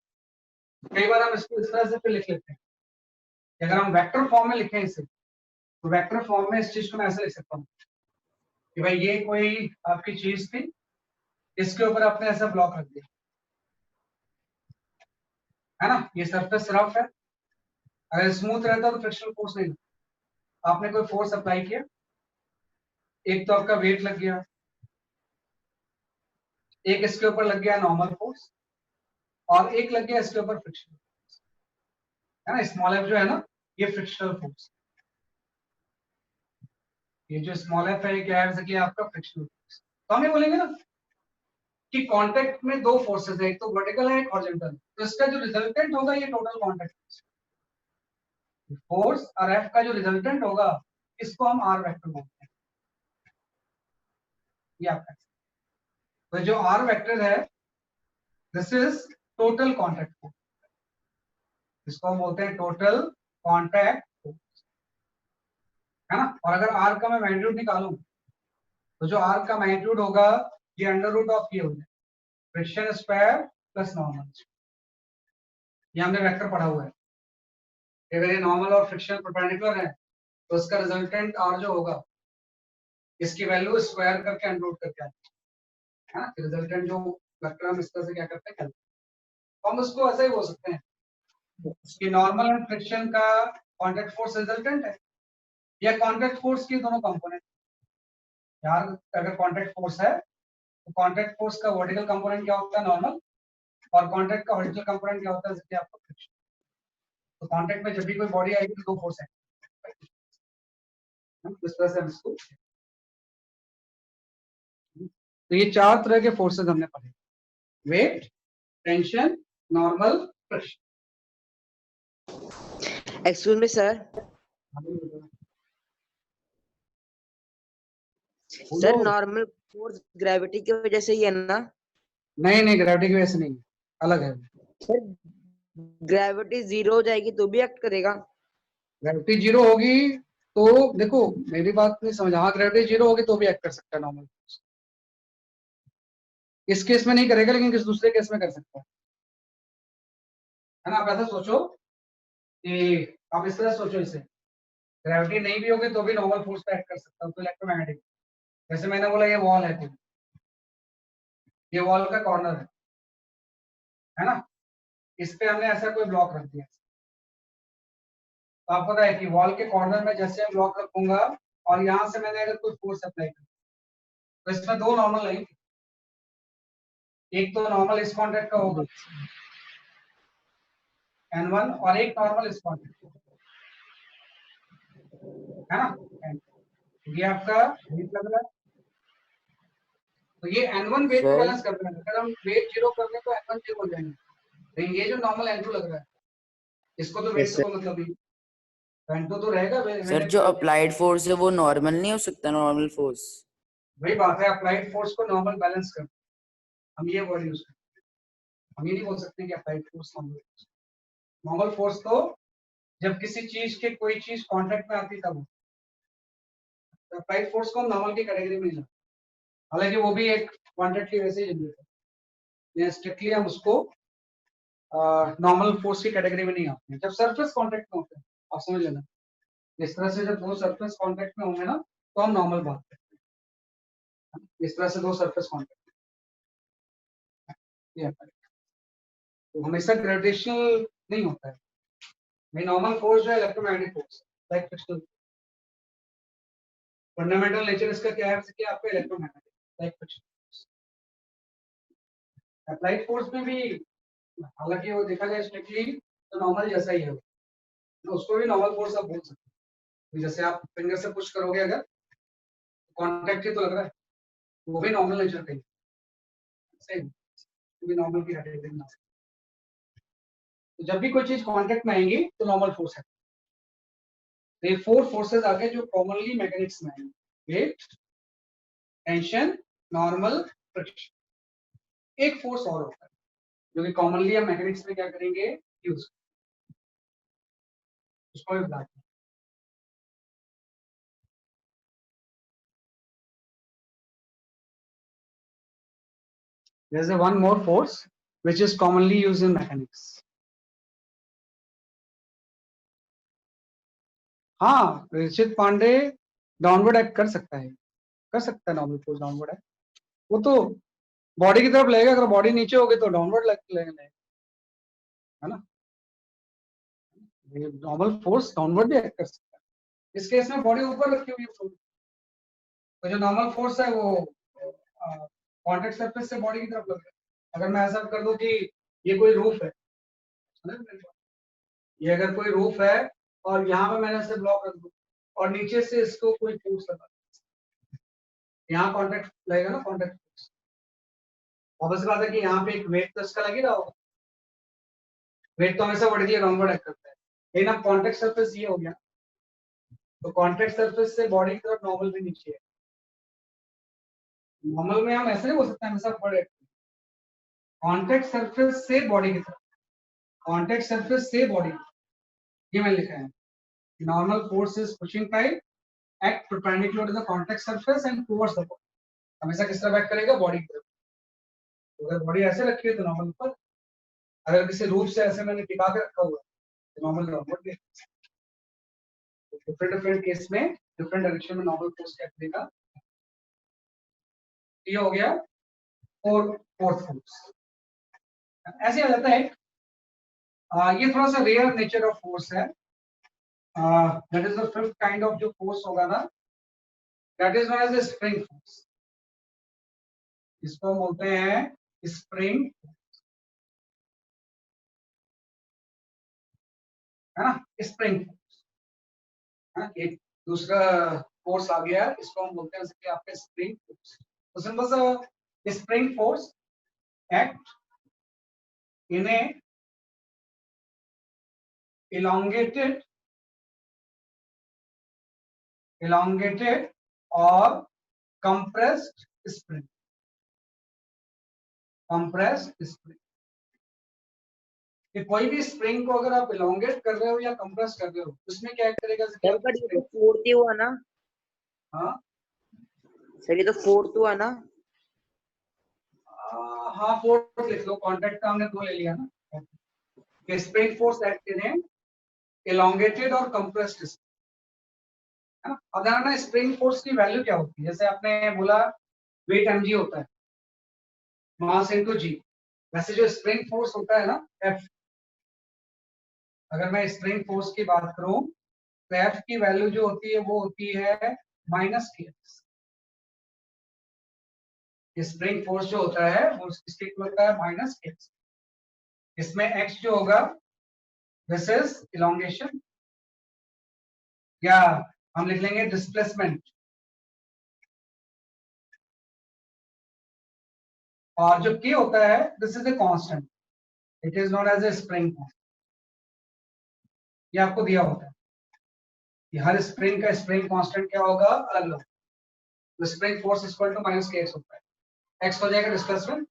Speaker 1: कई बार हम इसको इस तरह से फिर लिख लेते हैं। अगर हम वेक्टर फॉर्म में लिखें इसे, तो वेक्टर फॉर्म में इस चीज को मैं ऐसे लिख सकता हूँ कि भाई ये कोई आपकी चीज थी, इसके ऊपर आपने ऐसा ब्लॉक रख दिया, है ना। ये सरफेस रफ है, अगर स्मूथ रहता तो फ्रिक्शनल फोर्स नहीं लगता। आपने कोई फोर्स अप्लाई किया, एक तो आपका वेट लग गया, एक इसके ऊपर लग गया नॉर्मल फोर्स, और एक लग गया इसके ऊपर फ्रिक्शनल फोर्स, है ना। स्मॉल एफ जो है ना, ये फ्रिक्शनल फोर्स, ये जो स्मॉल एफ है ये क्या है, जैसे कि आपका फ्रिक्शनल फोर्स। तो हम ये बोलेंगे ना कि कांटेक्ट में दो फोर्सेस है, एक तो वर्टिकल है, एक हॉरिजॉन्टल। तो इसका जो रिजल्टेंट होगा ये टोटल कांटेक्ट फोर्स और एफ का जो रिजल्टेंट होगा इसको हम आर वेक्टर बोलते हैं। ये आपका, तो जो आर वेक्टर है this is total contact force. इसको हम बोलते हैं टोटल कॉन्टैक्ट फोर्स, है ना। और अगर आर का मैं मैग्नीट्यूड निकालूं तो जो आर का मैग्नीट्यूड होगा ये अंडर रूट ऑफ ये हो जाए फ्रिक्शन स्क्वायर प्लस नॉर्मल। ये हमने वेक्टर पढ़ा हुआ है। अगर ये नॉर्मल और फ्रिक्शन परपेंडिकुलर है तो उसका रिजल्टेंट आर जो होगा इसकी वैल्यू स्क्वायर करके अंडर रूट करके आते हैं, है ना। रिजल्टेंट जो वेक्टर हम इस तरह से क्या करते हैं, तो हम उसको ऐसे ही बोल सकते हैं कि नॉर्मल एंड फ्रिक्शन का कॉन्टैक्ट फोर्स रिजल्टेंट है या कॉन्टैक्ट फोर्स की दोनों कंपोनेंट। यार अगर कॉन्टैक्ट फोर्स है तो कॉन्टैक्ट फोर्स का वर्टिकल कंपोनेंट क्या होता है, नॉर्मल, और कॉन्टैक्ट का हॉरिजॉन्टल कंपोनेंट क्या होता है, जैसे आपका फ्रिक्शन। तो कॉन्टैक्ट में जब भी कोई बॉडी आएगी तो दो फोर्स है, इस तरह से हम इसको। तो ये चार तरह के फोर्सेस हमने पढ़े, weight, tension, normal, friction.
Speaker 4: Excuse me sir, sir normal force gravity की वजह से ही है ना?
Speaker 1: नहीं नहीं, ग्रेविटी की वजह से नहीं, अलग है।
Speaker 4: सर ग्रेविटी जीरो हो जाएगी तो भी एक्ट करेगा?
Speaker 1: ग्रेविटी जीरो होगी तो देखो मेरी बात नहीं समझा। हाँ ग्रेविटी जीरो होगी तो भी एक्ट कर सकता है नॉर्मल फोर्स। इस केस में नहीं करेगा लेकिन किस दूसरे केस में कर सकता है ना। आप ऐसा सोचो कि आप इस तरह सोचो, इसे ग्रेविटी नहीं भी होगी तो भी नॉर्मल फोर्स पे एक्ट कर सकता है, तो इलेक्ट्रोमैग्नेटिक। जैसे मैंने बोला ये वॉल है कोई, ये वॉल का कॉर्नर है ना, इस पे हमने ऐसा कोई ब्लॉक रख दिया। तो आपको पता है कि वॉल के कॉर्नर में जैसे मैं ब्लॉक रखूंगा और यहाँ से मैंने अगर कोई फोर्स अप्लाई कर तो इसमें दो नॉर्मल लाइन, एक तो नॉर्मल इस कॉन्टैक्ट का होगा N1 और एक नॉर्मल इस कॉन्टैक्ट है ना। ये आपका वेट लग रहा है तो ये N1 वेट को बैलेंस कर रहा है। अगर हम वेट जीरो कर दें तो N1 जीरो हो जाएंगे, लेकिन ये जो नॉर्मल N2 लग रहा है इसको तो वेट से कोई मतलब नहीं, N2 तो रहेगा।
Speaker 7: सर जो अप्लाइड फोर्स है वो नॉर्मल नहीं हो सकता, नॉर्मल फोर्स?
Speaker 1: वही बात है, अप्लाइड फोर्स को नॉर्मल बैलेंस कर, हम ये वर्ड यूज करते हैं। हम ये नहीं बोल सकते कि अप्लाइड फोर्स नॉर्मल फोर्स तो जब किसी चीज के कोई चीज कांटेक्ट में आती तब। अप्लाइड फोर्स को हम नॉर्मल की कैटेगरी में नहीं लाते, हालांकि वो भी एक क्वांटिटी वैसे ही जनरेट है, स्ट्रिक्टली हम उसको नॉर्मल फोर्स की कैटेगरी में नहीं आते हैं। जब सरफेस कांटेक्ट में होते हैं, आप समझ लेना, इस तरह से जब दो सरफेस कांटेक्ट में होंगे ना तो हम नॉर्मल बात करते हैं। इस तरह से दो सरफेस कांटेक्ट, तो हमेशा ग्रेविटेशनल नहीं होता है। नॉर्मल फोर्स जो है electromagnetic force, like frictional. Fundamental nature इसका क्या है कि आपका electromagnetic, like friction. Applied force में भी हालांकि वो देखा जाए स्ट्रिक्टली तो नॉर्मल जैसा ही है, तो उसको भी नॉर्मल फोर्स आप बोल सकते हैं। जैसे आप फिंगर से पुश करोगे अगर कांटेक्ट ही तो लग रहा है, वो भी नॉर्मल नेचर का ही सही, वो भी नॉर्मल की कैटेगरी में। तो जब भी कोई चीज कांटेक्ट में आएंगी तो नॉर्मल फोर्स है। तो ये फोर फोर्सेस आ गए जो कॉमनली मैकेनिक्स में आएंगे, वेट, टेंशन, नॉर्मल, फ्रिक्शन। एक फोर्स और होता है जो कि कॉमनली हम मैकेनिक्स में क्या करेंगे, यूज, उसको भी बताते हैं। There is one more force which is commonly used in mechanics. हाँ, ऋषित पांडे डाउनवर्ड एक्ट कर सकता है, नॉर्मल फोर्स डाउनवर्ड है। वो तो बॉडी की तरफ लगेगा, अगर बॉडी नीचे होगी तो डाउनवर्ड लगेगा, है ना। नॉर्मल फोर्स डाउनवर्ड भी एक्ट कर सकता है। इस केस में बॉडी ऊपर रखी हुई है, तो जो नॉर्मल फोर्स है वो कॉन्टैक्ट सरफेस से बॉडी की तरफ लग रहा है। अगर मैं ऐसा कर दूं कि ये कोई रूफ है, ये अगर कोई रूफ है और यहाँ पे मैंने ऐसे ब्लॉक रख दूं और नीचे से इसको कोई फोर्स लगा, यहाँ कॉन्टैक्ट लगेगा ना, कॉन्टैक्ट फोर्स। ऑब्वियस बात है कि यहाँ पे एक वेट तो इसका लग ही रहा होगा, वेट तो हमेशा वर्टिकली डाउनवर्ड एक्ट करता है। लेकिन अब कॉन्टैक्ट सरफेस ये हो गया, तो कॉन्टैक्ट सरफेस से बॉडी की तरफ नॉर्मल भी नीचे है। नॉर्मल में हम ऐसे नहीं बोल सकते हमेशा कॉन्टैक्ट सरफेस से बॉडी की तरफ, कॉन्टेक्ट सरफेस से बॉडी, ये मैंने लिखा है। Normal force is pushing type act perpendicular to the contact surface and towards the body. हमेशा किस तरफ एक्ट करेगा? बॉडी की तरफ। तो अगर बॉडी ऐसे रखी है तो नॉर्मल ऊपर, अगर किसी रूप से ऐसे मैंने टिका के रखा हुआ है तो normal downward. Different different case में डिफरेंट डायरेक्शन में नॉर्मल फोर्स क्या करेगा। ये हो गया फोर्थ फोर्स। ऐसे आ जाता है। ये थोड़ा सा रेयर नेचर ऑफ फोर्स है। That is the fifth kind of जो फोर्स होगा ना, that is known as a spring force. इसको बोलते हैं स्प्रिंग, है ना, स्प्रिंग फोर्स। एक दूसरा फोर्स आ गया, इसको हम बोलते हैं जैसे आपके स्प्रिंग फोर्स। तो सिंपल सा spring force act in A elongated or compressed spring. कि कोई भी स्प्रिंग को अगर आप elongate कर रहे हो या compress कर रहे हो, उसमें क्या करेगा?
Speaker 4: सर पर ये तो फोर्थ ही हुआ ना?
Speaker 1: हाँ
Speaker 4: सर ये तो फोर्थ हुआ ना?
Speaker 1: हाँ फोर्थ लिख लो, कॉन्टेक्ट का हमने 2 ले लिया ना। Spring force act in elongated और compressed spring, है ना। अब देखना स्प्रिंग फोर्स की वैल्यू क्या होती है। जैसे आपने बोला वेट mg होता है, मास इनटू जी। वैसे जो स्प्रिंग फोर्स होता है ना F, अगर मैं स्प्रिंग फोर्स की बात करूं तो F की वैल्यू जो होती है वो होती है -kx। स्प्रिंग फोर्स जो होता है वो किसके इक्वल होता है? -kx। इसमें x जो होगा दिस इज इलोंगेशन, या हम लिख लेंगे डिस्प्लेसमेंट, और जो k होता है this is a constant, it is known as a spring constant. ये आपको दिया होता है कि हर स्प्रिंग का स्प्रिंग कांस्टेंट क्या होगा? अलग अलग। तो spring force equal to -kx होता है। x हो जाएगा डिस्प्लेसमेंट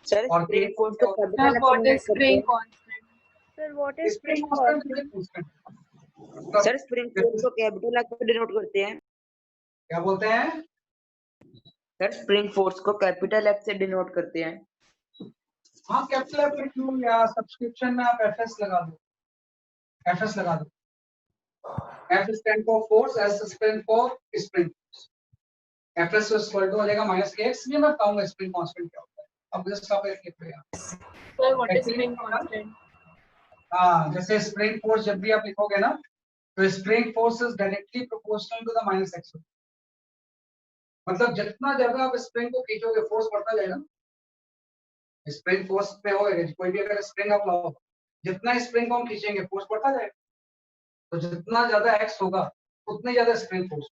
Speaker 4: सर
Speaker 1: और
Speaker 4: स्प्रिंग
Speaker 1: k
Speaker 4: फोर्स को कैपिटल
Speaker 2: What is
Speaker 4: करते
Speaker 2: spring
Speaker 4: हैं।
Speaker 2: constant?
Speaker 6: Sir, what is
Speaker 1: spring
Speaker 6: spring
Speaker 1: constant
Speaker 6: constant?
Speaker 4: Sir spring force को कैपिटल लेटर डिनोट करते हैं।
Speaker 1: क्या बोलते हैं?
Speaker 4: सर स्प्रिंग फोर्स को कैपिटल एफ से डिनोट करते हैं।
Speaker 1: हाँ कैपिटल एफ लिख लो, या सब्सक्रिप्शन में आप एफएस लगा दो, एफएस लगा दो। F stand for force, S stand for spring force. FS equal to हो जाएगा -kx। ये मैं बताऊंगा स्प्रिंग कांस्टेंट क्या होता है। अब जस्ट आप एक लिख लो यहाँ।
Speaker 2: Sir, what is spring constant?
Speaker 1: हाँ, जैसे स्प्रिंग फोर्स जब भी आप लिखोगे ना तो spring force is directly proportional to the -x। मतलब जितना ज्यादा आप स्प्रिंग को खींचोगे फोर्स बढ़ता जाएगा। स्प्रिंग फोर्स पे होएगा, कोई भी अगर स्प्रिंग आप लाओ, जितना स्प्रिंग को हम खींचेंगे फोर्स बढ़ता जाएगा। तो जितना ज्यादा x होगा उतनी ज्यादा स्प्रिंग फोर्स।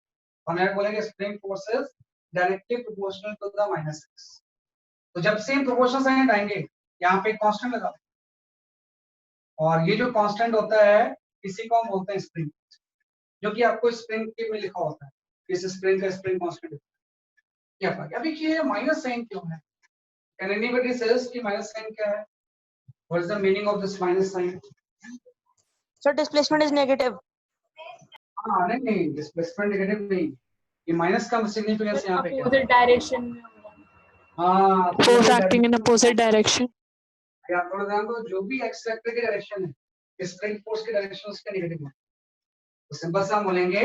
Speaker 1: हम यहाँ बोलेंगे spring force is directly proportional to the -x। तो जब सेम प्रोपोर्शन साइन आएंगे यहाँ पे कांस्टेंट लगा, और ये जो कांस्टेंट होता है इसी को हम बोलते हैं स्प्रिंग, जो कि आपको स्प्रिंग के में लिखा होता है। इस स्प्रिंग का स्प्रिंग कांस्टेंट क्या फर्क है? अभी ये माइनस साइन क्यों है? कैन एनीबॉडी सेल्स की माइनस साइन क्या है? What is the meaning of this minus sign?
Speaker 4: Sir displacement is negative.
Speaker 1: हाँ नहीं, डिस्प्लेसमेंट नेगेटिव नहीं, ये माइनस का सिग्निफिकेंस यहाँ पे क्या है?
Speaker 2: Opposite direction में होगा।
Speaker 1: हाँ,
Speaker 8: Force acting in opposite direction.
Speaker 1: या थोड़ा ध्यान दो, जो भी एक्स वेक्टर की डायरेक्शन है स्प्रिंग फोर्स की डायरेक्शन उसका नेगेटिव है। तो सिंपल सा हम बोलेंगे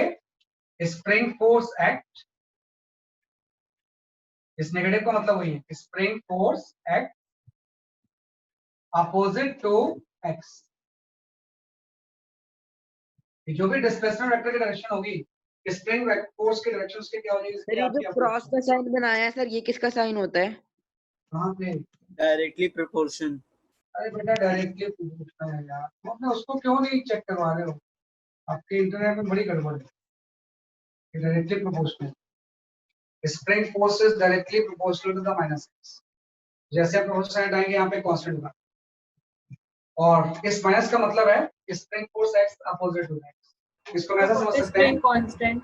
Speaker 1: स्प्रिंग फोर्स एक्ट, इस नेगेटिव का मतलब वही है spring force act opposite to x. जो भी डिस्प्लेसमेंट वेक्टर की डायरेक्शन होगी स्प्रिंग फोर्स की डायरेक्शन उसके क्या हो जाएगी?
Speaker 4: सर ये जो क्रॉस का साइन बनाया है सर, ये किसका साइन होता है?
Speaker 1: कहां पे?
Speaker 3: Directly proportion.
Speaker 1: अरे बेटा डायरेक्टली पूछना है यार, तुम उसको क्यों नहीं चेक करवा रहे हो? आपके इंटरनेट में बड़ी गड़बड़ है। Directly proportional, spring force is directly proportional to the -x। जैसे आप प्रोपोर्शनल साइन आएंगे यहाँ पे कांस्टेंट होगा, और इस माइनस का मतलब है spring force x opposite to x। इसको कैसे समझ सकते हैं?
Speaker 2: Spring constant.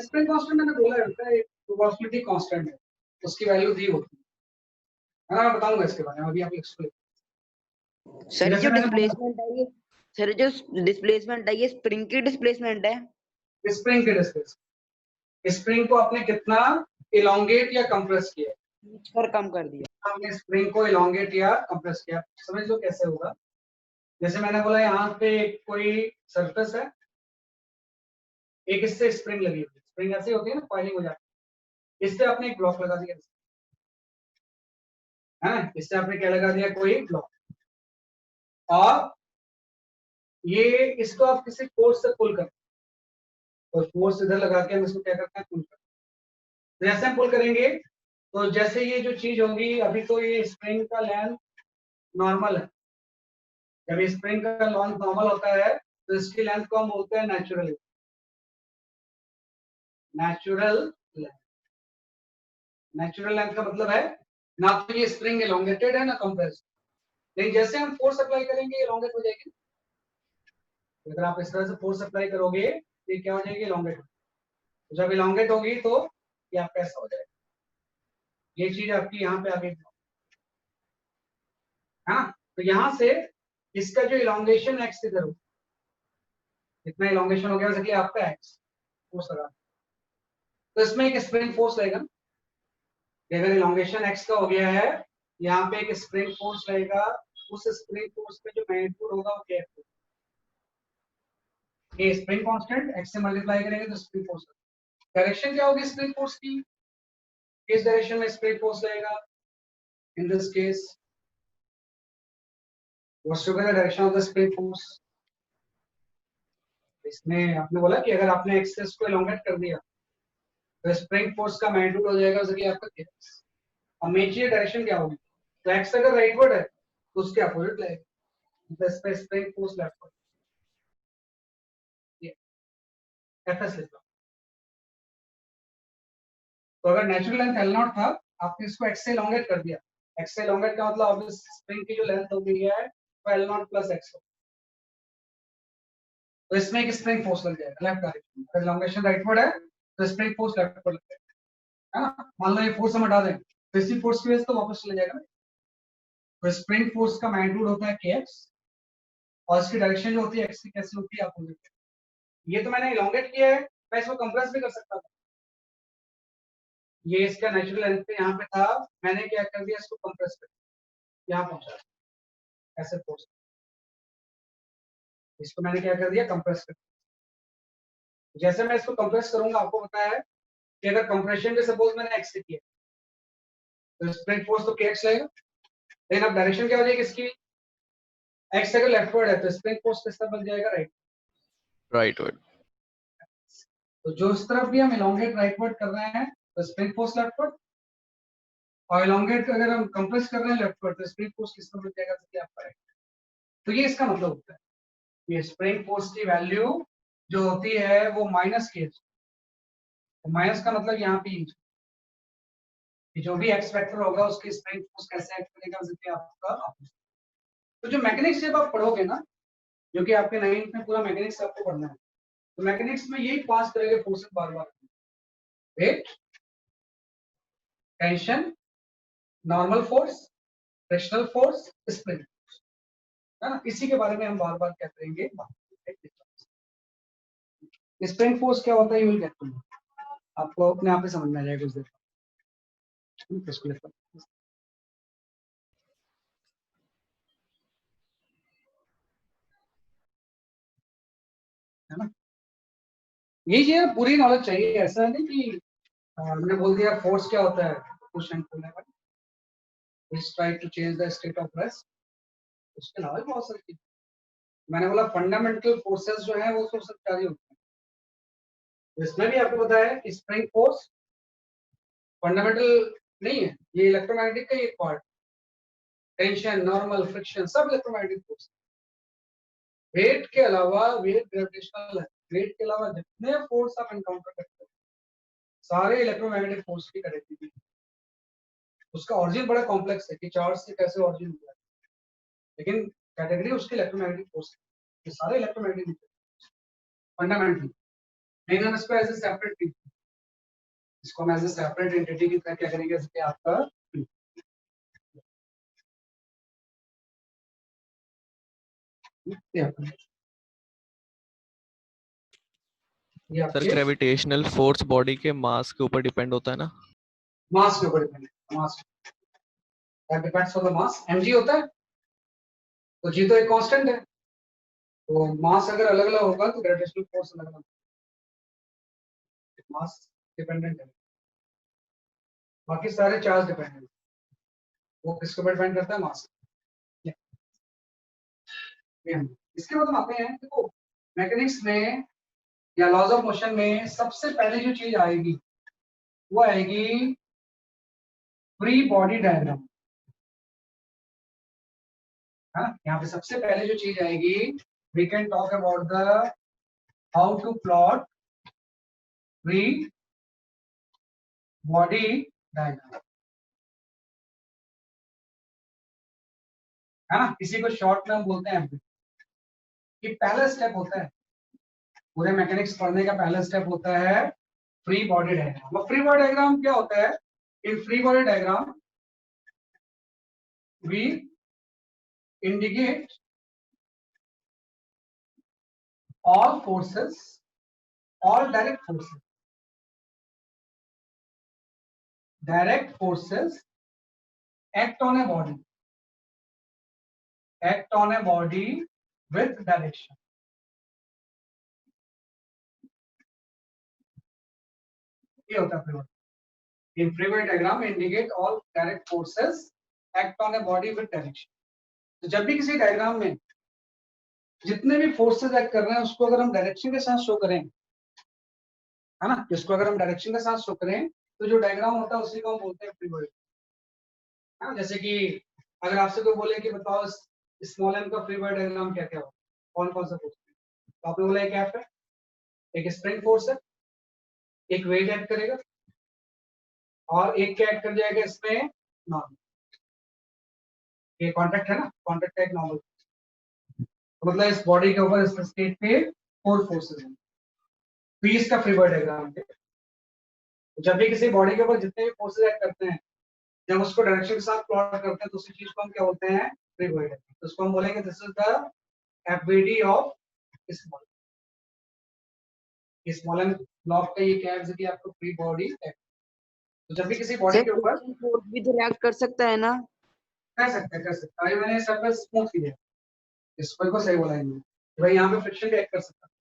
Speaker 1: स्प्रिंग कांस्टेंट मैंने बोला है प्रोपोर्शनलिटी कांस्टेंट है, उसकी वैल्यू दी होती है ना। मैं बताऊंगा इसके बारे में, अभी आप इसको
Speaker 4: सर
Speaker 1: जैसे
Speaker 4: जो
Speaker 1: मैंने बोला,
Speaker 4: डिस्प्लेसमेंट है ये, सर जो डिस्प्लेसमेंट है ये स्प्रिंग की डिस्प्लेसमेंट है।
Speaker 1: स्प्रिंग के डिस्प्लेस, स्प्रिंग को आपने कितना इलोंगेट या कंप्रेस किया,
Speaker 4: कर कम कर दिया।
Speaker 1: आपने स्प्रिंग को इलोंगेट या कंप्रेस किया। समझ लो कैसे होगा। जैसे मैंने बोला यहाँ पे कोई सरफेस है, एक इससे स्प्रिंग लगी हुई, स्प्रिंग ऐसी होती है ना, कॉइलिंग हो जाती है, इससे आपने एक ब्लॉक लगा दिया है, इससे आपने क्या लगा दिया, कोई ब्लॉक, और ये इसको आप किसी फोर्स से पुल कर, और फोर्स इधर लगा के हम इसको क्या करते हैं, पुल करते हैं। तो जैसे हम पुल करेंगे तो जैसे ये जो चीज होगी, अभी तो ये स्प्रिंग का लेंथ नॉर्मल है, जब ये स्प्रिंग का लेंथ नॉर्मल होता है तो इसकी लेंथ को हम बोलते हैं natural, natural length. Natural length का मतलब है ना तो ये स्प्रिंग एलोंगेटेड है ना कंप्रेस, लेकिन जैसे हम फोर्स अप्लाई करेंगे एलोंगेट हो जाएगी। अगर आप इस तरह से फोर्स अप्लाई करोगे तो ये क्या हो जाएगी, एलोंगेट। तो जब एलोंगेट होगी तो ये आपका ऐसा हो जाएगा, ये चीज आपकी यहाँ पे आगे है ना। तो यहाँ से इसका जो इलोंगेशन एक्स इधर हो, इतना इलोंगेशन हो गया, जैसे कि आपका एक्स फोर्स लगा, तो इसमें एक स्प्रिंग फोर्स लगेगा। अगर इलोंगेशन एक्स का हो गया है, यहाँ पे एक स्प्रिंग फोर्स लगेगा, उस स्प्रिंग फोर्स पे जो मैग्नीट्यूड होगा वो क्या है, ये स्प्रिंग कांस्टेंट एक्स से मल्टीप्लाई करेंगे तो स्प्रिंग फोर्स। डायरेक्शन क्या होगी स्प्रिंग फोर्स की, किस डायरेक्शन में स्प्रिंग फोर्स लगेगा, in this case what's the direction of the spring force. इसमें आपने बोला कि अगर आपने एक्सेस को एलोंगेट कर दिया तो स्प्रिंग फोर्स का मैग्नीट्यूड हो जाएगा जैसे कि आपका एक्स। अब मेजर डायरेक्शन क्या होगी, तो एक्स अगर राइटवर्ड है तो उसके अपोजिट लगेगा, इस पे स्प्रिंग फोर्स लेफ्टवर्ड, ये एफएस लिखा। तो अगर नेचुरल लेंथ एल नॉट था, आपने इसको एक्स से एलोंगेट कर दिया, एक्स से एलोंगेट का मतलब अब इस स्प्रिंग की जो लेंथ हो गई है वो एल नॉट प्लस एक्स, तो इसमें एक स्प्रिंग फोर्स लग जाएगा लेफ्ट डायरेक्शन। अगर एलोंगेशन राइटवर्ड है तो स्प्रिंग फोर्स लेफ्टवर्ड लग जाएगा, है ना। मान लो ये फोर्स हम हटा दें तो इसी फोर्स की वजह से तो वापस चले जाएगा ना। तो स्प्रिंग फोर्स का मैग्नीट्यूड होता है kx, और इसकी डायरेक्शन जो होती है x की कैसे होती है, अपोजिट। ये तो मैंने इलोंगेट किया है, मैं इसको कंप्रेस भी कर सकता था, ये इसका नेचुरल लेंथ पे यहाँ पे था, मैंने क्या कर दिया, इसको कंप्रेस कर दिया, यहाँ पहुंचा ऐसे फोर्स, इसको मैंने क्या कर दिया, कंप्रेस कर दिया। जैसे मैं इसको कंप्रेस करूंगा, आपको पता है कि अगर कंप्रेशन भी सपोज मैंने x से किया तो स्प्रिंग फोर्स तो kx लगेगा, लेकिन अब डायरेक्शन क्या हो जाएगी इसकी, x अगर लेफ्टवर्ड है तो स्प्रिंग फोर्स किस तरफ बन जाएगा, राइट
Speaker 9: राइटवर्ड।
Speaker 1: तो जो इस तरफ भी हम इलोंगेट राइटवर्ड कर रहे हैं तो स्प्रिंग फोर्स लेफ्टवर्ड, और इलोंगेट अगर हम कंप्रेस कर रहे हैं लेफ्टवर्ड तो स्प्रिंग फोर्स किस तरफ बन जाएगा, तो आप राइट। तो ये इसका मतलब होता है, ये स्प्रिंग फोर्स की वैल्यू जो होती है वो माइनस की, तो माइनस का मतलब यहाँ पे जो भी एक्स वेक्टर होगा उसकी स्प्रिंग फोर्स कैसे एक्ट करेगा, जैसे आपका। तो जो मैकेनिक्स जब आप पढ़ोगे ना, जो कि आपके 9th में पूरा मैकेनिक्स आपको पढ़ना है, तो मैकेनिक्स में यही 5 तरह के फोर्सेस बार बार, weight, tension, normal force, frictional force, spring force, है ना। इसी के बारे में हम बार बार क्या करेंगे, स्प्रिंग फोर्स क्या होता है, you will get to know, आपको अपने आप ही समझ में आ जाएगा कुछ देर। है ना, यही चीज पूरी नॉलेज चाहिए, ऐसा नहीं कि हमने बोल दिया फोर्स क्या होता है, पुश एंड पुल है, try to change the state of rest, उसके अलावा भी बहुत सारी चीज। मैंने बोला फंडामेंटल फोर्सेस जो है वो सब सारी होती है, इसमें भी आपको पता है स्प्रिंग फोर्स फंडामेंटल नहीं है, ये इलेक्ट्रोमैग्नेटिक का एक पार्ट, टेंशन, नॉर्मल, फ्रिक्शन सब इलेक्ट्रोमैग्नेटिक फोर्स। वेट के अलावा, वेट ग्रेविटेशनल है, वेट के अलावा जितने फोर्स आप एनकाउंटर करते हैं सारे इलेक्ट्रोमैग्नेटिक फोर्स की कनेक्टिविटी। उसका ऑरिजिन बड़ा कॉम्प्लेक्स है कि चार्ज से कैसे ऑरिजिन हुआ है, लेकिन कैटेगरी उसकी इलेक्ट्रोमैग्नेटिक फोर्स, ये सारे इलेक्ट्रोमैग्नेटिक फंडामेंटल। लेकिन हम इसको एज ए सेपरेट, इसको हम एज ए सेपरेट एंटिटी की तरह क्या करेंगे, जैसे आपका ये
Speaker 9: सर
Speaker 1: आपके
Speaker 9: ग्रेविटेशनल फोर्स बॉडी के मास के ऊपर डिपेंड होता है ना?
Speaker 1: मास के ऊपर डिपेंड है, mass that depends on the mass. mg होता है तो g तो एक कांस्टेंट है, तो मास अगर अलग अलग होगा तो ग्रेविटेशनल फोर्स अलग अलग, मास डिपेंडेंट है, बाकी सारे चार्ज डिपेंडेंट, वो किसके ऊपर डिपेंड करता है? मास। इसके बाद हम आते हैं, देखो मैकेनिक्स में या लॉज ऑफ मोशन में सबसे पहले जो चीज आएगी वो आएगी फ्री बॉडी डायग्राम, है ना। यहाँ पे सबसे पहले जो चीज आएगी, we can talk about the how to plot free body diagram, है ना। इसी को शॉर्ट में हम बोलते हैं कि पहला स्टेप होता है पूरे मैकेनिक्स पढ़ने का, पहला स्टेप होता है फ्री बॉडी डायग्राम। और फ्री बॉडी डायग्राम क्या होता है? In free body diagram we indicate all forces, all direct forces act on a body with direction. ये होता है free body. In free body diagram indicate all direct forces act on a body with direction. तो जब भी किसी diagram में जितने भी फोर्सेस एक्ट कर रहे हैं उसको अगर हम डायरेक्शन के साथ शो करें, है ना, इसको अगर हम डायरेक्शन के साथ शो करें तो जो डायग्राम होता है उसी को हम बोलते हैं फ्री बॉडी, है ना। जैसे कि अगर आपसे कोई बोले कि बताओ स्मॉल एम का फ्री बॉडी डायग्राम क्या क्या हो, कौन कौन सा फोर्स, तो आपने बोला एक एफ है, एक स्प्रिंग फोर्स है, एक वेट एक्ट करेगा और एक क्या एक्ट कर जाएगा इसमें, नॉर्मल, ये कॉन्ट्रैक्ट है ना, कॉन्ट्रैक्ट का एक नॉर्मल, तो मतलब इस बॉडी के ऊपर इस स्टेट पे 4 फोर्सेस हैं। तो इसका फ्री बॉडी डायग्राम है। जब भी किसी बॉडी के ऊपर जितने भी फोर्सेस एक्ट करते हैं, जब उसको डायरेक्शन के साथ प्लॉट करते हैं तो उसी चीज को हम क्या बोलते हैं? Free body diagram. तो उसको हम बोलेंगे this is the FBD of small, small m block का ये क्या है कि आपको फ्री बॉडी है। तो जब भी किसी बॉडी के ऊपर
Speaker 4: फोर्स भी तो रिएक्ट कर सकता है ना?
Speaker 1: कर सकते हैं अभी मैंने सरफेस स्मूथ किया, इसको को सही बोला है भाई, यहाँ पे फ्रिक्शन भी एक्ट कर सकता है,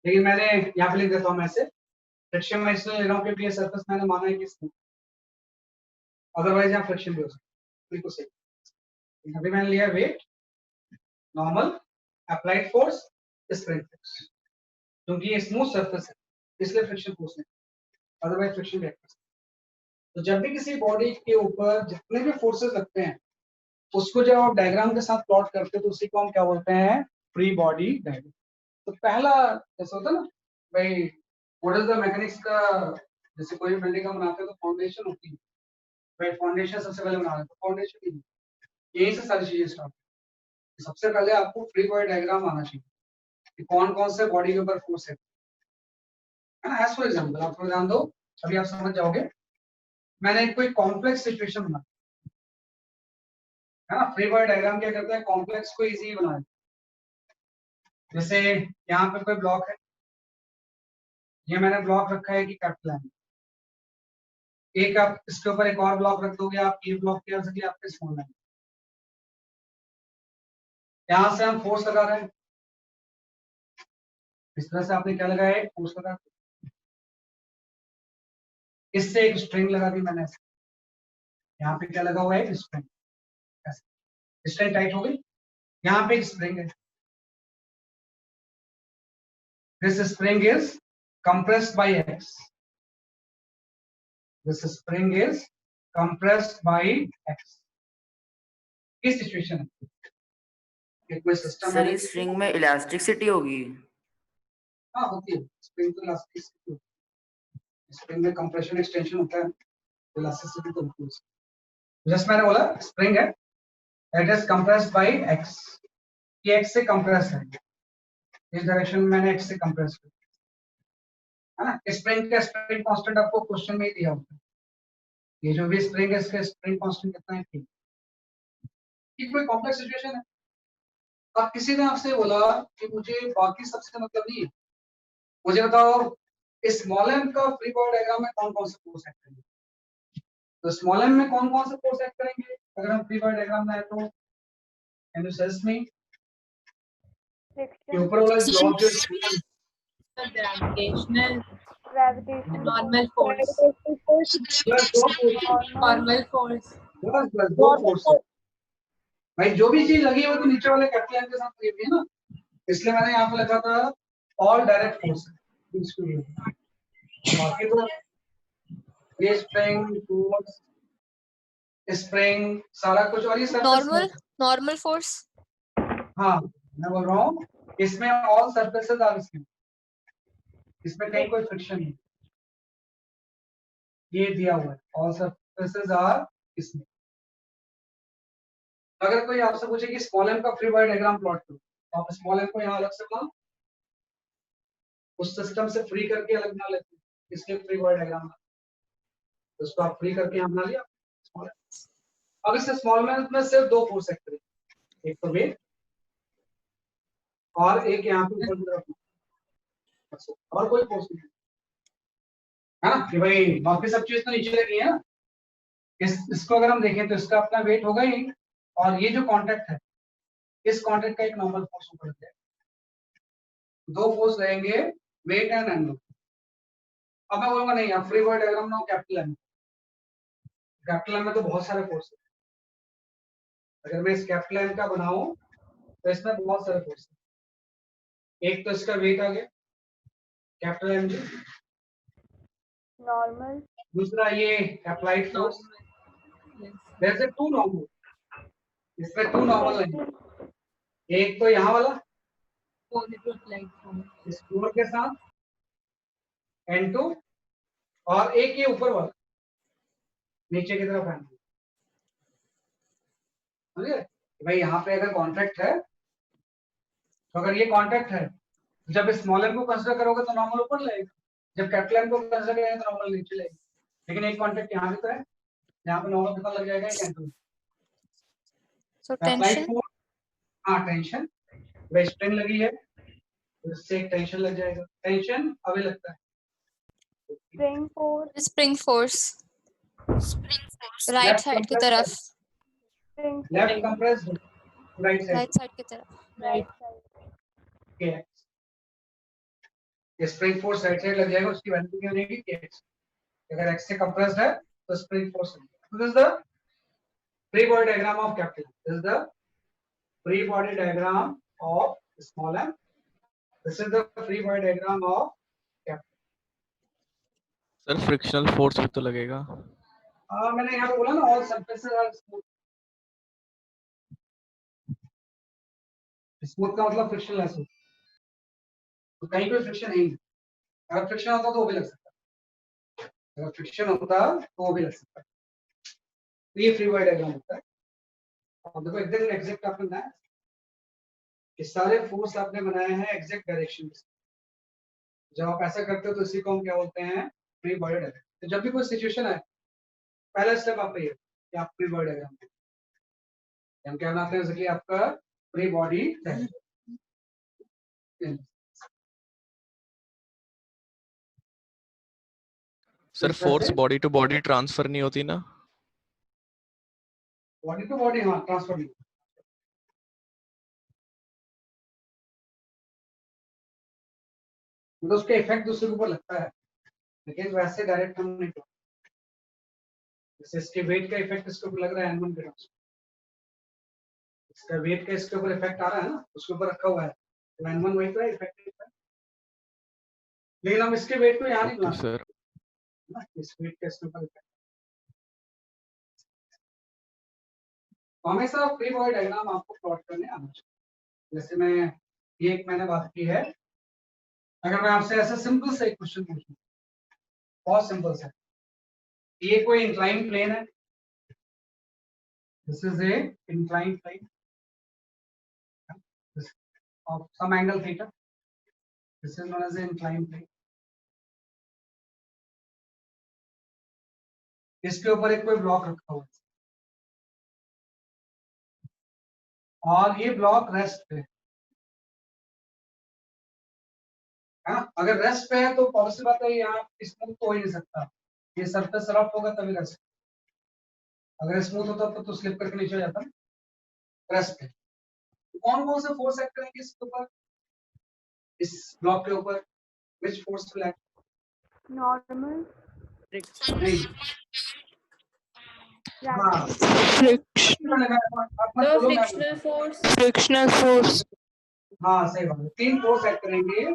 Speaker 1: लेकिन मैंने यहाँ पे लिख देता हूँ, मैं ऐसे फ्रिक्शन में इसलिए ले रहा हूँ क्योंकि ये सरफेस मैंने माना है कि स्मूथ, अदरवाइज यहाँ फ्रिक्शन भी हो सकता है, बिल्कुल सही। अभी मैंने लिया weight, normal, applied force, spring force, क्योंकि ये स्मूथ सरफेस है इसलिए फ्रिक्शन फोर्स नहीं, अदरवाइज फ्रिक्शन भी एक्ट कर सकता है। तो जब भी किसी बॉडी के ऊपर जितने भी फोर्सेस लगते हैं उसको जब आप डायग्राम के साथ प्लॉट करते हैं तो उसी को हम क्या बोलते हैं? Free body diagram. तो पहला जैसे होता है ना भाई, व्हाट इज द मैकेनिक्स का, जैसे कोई बिल्डिंग का बनाते हैं तो फाउंडेशन होती है भाई, फाउंडेशन सबसे पहले बनाना है तो फाउंडेशन ही, यही से सारी चीजें स्टार्ट। सबसे पहले आपको फ्री बॉडी डायग्राम आना चाहिए कि कौन कौन से बॉडी के ऊपर फोर्स है ना। एज फॉर एग्जाम्पल आप ध्यान दो, अभी आप समझ जाओगे। मैंने कोई कॉम्प्लेक्स सिचुएशन बना, है ना। फ्री बॉडी डायग्राम क्या करता है? कॉम्प्लेक्स को इजी बनाए। जैसे यहाँ पे कोई ब्लॉक है, ये मैंने ब्लॉक रखा है कि कैपिटल है, एक आप इसके ऊपर एक और ब्लॉक रख दोगे, आप ये ब्लॉक क्या हो सके आपके स्मॉल है। यहां से हम फोर्स लगा रहे हैं, इस तरह से आपने क्या लगाया है? फोर्स लगा, इससे एक स्ट्रिंग लगा दी मैंने, यहाँ पे क्या लगा हुआ है? स्प्रिंग, स्ट्रिंग टाइट हो गई, यहाँ पे एक स्प्रिंग है, this spring is compressed by x, this spring is compressed by x। किस सिचुएशन है? कोई सिस्टम
Speaker 7: सर इस स्ट्रिंग में इलास्टिसिटी होगी?
Speaker 1: हाँ होती है, स्प्रिंग तो इलास्टिसिटी होती है, स्प्रिंग में कंप्रेशन एक्सटेंशन होता है, इलास्टिसिटी तो होती है। जैसे मैंने बोला स्प्रिंग है, it is compressed by x, ये x से कंप्रेस है, इस डायरेक्शन में मैंने x से कंप्रेस किया, है ना। स्प्रिंग का स्प्रिंग कांस्टेंट आपको क्वेश्चन में ही दिया होता है, ये जो भी स्प्रिंग है इसका स्प्रिंग कांस्टेंट कितना है? 3। ये कोई कॉम्प्लेक्स सिचुएशन है अब किसी ने आपसे बोला कि मुझे बाकी सबसे मतलब नहीं है, मुझे बताओ स्मॉल एम का फ्री बॉडी डायग्राम में कौन कौन से फोर्स एक्ट करेंगे। तो स्मॉल एम में कौन कौन से फोर्स एक्ट करेंगे अगर हम फ्री बॉडी डायग्राम में आए तो कैन यू सजेस्ट मी? कि ऊपर वाला ब्लॉक जो
Speaker 2: gravitational
Speaker 6: Gravitation.
Speaker 2: Normal force
Speaker 1: plus दो फोर्स
Speaker 2: नॉर्मल फोर्स
Speaker 1: प्लस दो फोर्स भाई, जो भी चीज लगी है वो तो नीचे वाले कैपिटल एम के साथ लगी हुई है ना, इसलिए मैंने यहाँ पे लिखा था ऑल डायरेक्ट फोर्स। बाकी तो ये स्प्रिंग सारा कुछ, और ये सरफेस
Speaker 2: नॉर्मल फोर्स।
Speaker 1: हाँ मैं बोल रहा हूँ इसमें ऑल सरफेसेस आर स्मूथ, इसमें कहीं कोई फ्रिक्शन नहीं, ये दिया हुआ है ऑल सरफेसेस आर स्मूथ। अगर कोई आपसे पूछे कि स्मॉल एम का फ्री बॉडी डायग्राम प्लॉट करो, तो आप स्मॉल एम को यहाँ अलग से बना, उस सिस्टम से फ्री करके अलग बना लेते हैं, इसलिए फ्री बॉडी डायग्राम तो उसको आप फ्री करके यहाँ बना लिया स्मॉल एम। अब इस स्मॉल एम में सिर्फ दो फोर्स एक्ट करेंगे, एक तो वेट और एक यहाँ पे ऊपर की तरफ, और कोई फोर्स नहीं है ना कि भाई बाकी सब चीज तो नीचे लगी है ना। इसको अगर हम देखें तो इसका अपना वेट होगा ही, और ये जो कांटेक्ट है इस कांटेक्ट का एक नॉर्मल फोर्स ऊपर है, दो फोर्स रहेंगे वेट एंड एंगल। अब मैं बोलूंगा नहीं आप फ्री बॉडी डायग्राम बनाओ कैपिटल एम, कैपिटल एम में तो बहुत सारे फोर्स है, अगर मैं इस कैपिटल एम का बनाऊं तो इसमें बहुत सारे फोर्स है। एक तो इसका वेट आ गया कैपिटल एम जी,
Speaker 6: Normal.
Speaker 1: दूसरा ये applied force, there is two normal, इसमें टू नॉर्मल है, एक तो यहाँ वाला इस फ्लोर के साथ N2, और एक ये ऊपर वाला नीचे की तरफ है। समझे भाई, यहाँ पे अगर कॉन्ट्रैक्ट है तो अगर ये कॉन्ट्रैक्ट है जब स्मॉल एम को कंसीडर करोगे तो नॉर्मल ऊपर लगेगा, जब कैपिटल एम को कंसीडर करेंगे तो नॉर्मल नीचे लगेगा। लेकिन एक कॉन्ट्रैक्ट यहाँ भी तो है, यहाँ पे नॉर्मल पता लग जाएगा एक N2।
Speaker 2: सो टेंशन,
Speaker 1: हाँ टेंशन, वह स्ट्रेन लगी है उससे एक टेंशन लग जाएगा, टेंशन अभी लगता है।
Speaker 6: Spring force.
Speaker 2: Spring force right side की तरफ,
Speaker 6: Spring
Speaker 1: left compressed right side,
Speaker 2: right side की तरफ,
Speaker 6: right side.
Speaker 1: Spring force right side लग जाएगा, उसकी वैल्यू क्या रहेगी kx। अगर x से कंप्रेस्ड है तो spring force, this is the free body diagram of capital, this is the free body diagram of small m, this is the free body diagram of capital.
Speaker 9: Sir frictional force भी तो लगेगा।
Speaker 1: मैंने यहाँ पे बोला ना all surfaces are smooth, smooth का मतलब फ्रिक्शनलेस हो, तो कहीं कोई फ्रिक्शन नहीं है। अगर फ्रिक्शन होता तो वो भी लग सकता, अगर फ्रिक्शन होता तो वो भी लग सकता। तो ये फ्री बॉडी डायग्राम होता है। अब देखो एकदम एग्जैक्ट आपने बनाया, ये सारे फोर्स आपने बनाए हैं एग्जैक्ट डायरेक्शन में। जब आप ऐसा करते हो तो इसी को हम क्या बोलते हैं, फ्री बॉडी डायग्राम। तो जब भी कोई सिचुएशन आए पहला स्टेप आपका ये कि आप फ्री बॉडी डायग्राम, हम क्या बनाते हैं जैसे कि आपका free body diagram.
Speaker 9: Sir force body to body transfer नहीं होती ना?
Speaker 1: बॉडी टू बॉडी हाँ ट्रांसफर नहीं, तो उसके इफेक्ट दूसरे के ऊपर लगता है, लेकिन वैसे डायरेक्ट हम नहीं करते। जैसे इसके वेट का इफेक्ट इसके ऊपर लग रहा है N1 के ट्रांसफर, इसका वेट का इसके ऊपर इफेक्ट आ रहा है ना, उसके ऊपर रखा हुआ है तो N1 वही तो है इफेक्ट, लेकिन हम इसके वेट को यहाँ नहीं बना
Speaker 9: सर
Speaker 1: ना, इस वेट का इसके ऊपर इफेक्ट। हमेशा फ्री बॉडी डायग्राम आपको प्लॉट करने आना चाहिए। जैसे मैं ये एक मैंने बात की है, अगर मैं आपसे ऐसा सिंपल सा एक क्वेश्चन पूछूं, बहुत सिंपल सा, ये कोई इंक्लाइन प्लेन है, this is a incline plane of some angle theta, this is known as a incline plane. इसके ऊपर एक कोई ब्लॉक रखा हुआ है और ये ब्लॉक रेस्ट पे है ना। अगर रेस्ट पे है तो पॉसिबल बात है यहाँ स्मूथ तो हो ही नहीं सकता, ये सरफेस रफ होगा तभी रेस्ट। अगर स्मूथ होता तो स्लिप करके नीचे हो जाता ना, रेस्ट पे। कौन कौन से फोर्स एक्ट करेंगे इसके ऊपर, इस ब्लॉक के ऊपर, which force will act?
Speaker 6: Normal.
Speaker 1: नहीं, हाँ
Speaker 8: फ्रिक्शन
Speaker 1: आप मत
Speaker 2: The
Speaker 1: बोलो, मैं
Speaker 2: frictional force.
Speaker 8: फ्रिक्शनल फोर्स
Speaker 1: हाँ सही बात है, 3 फोर्स एक्ट करेंगे,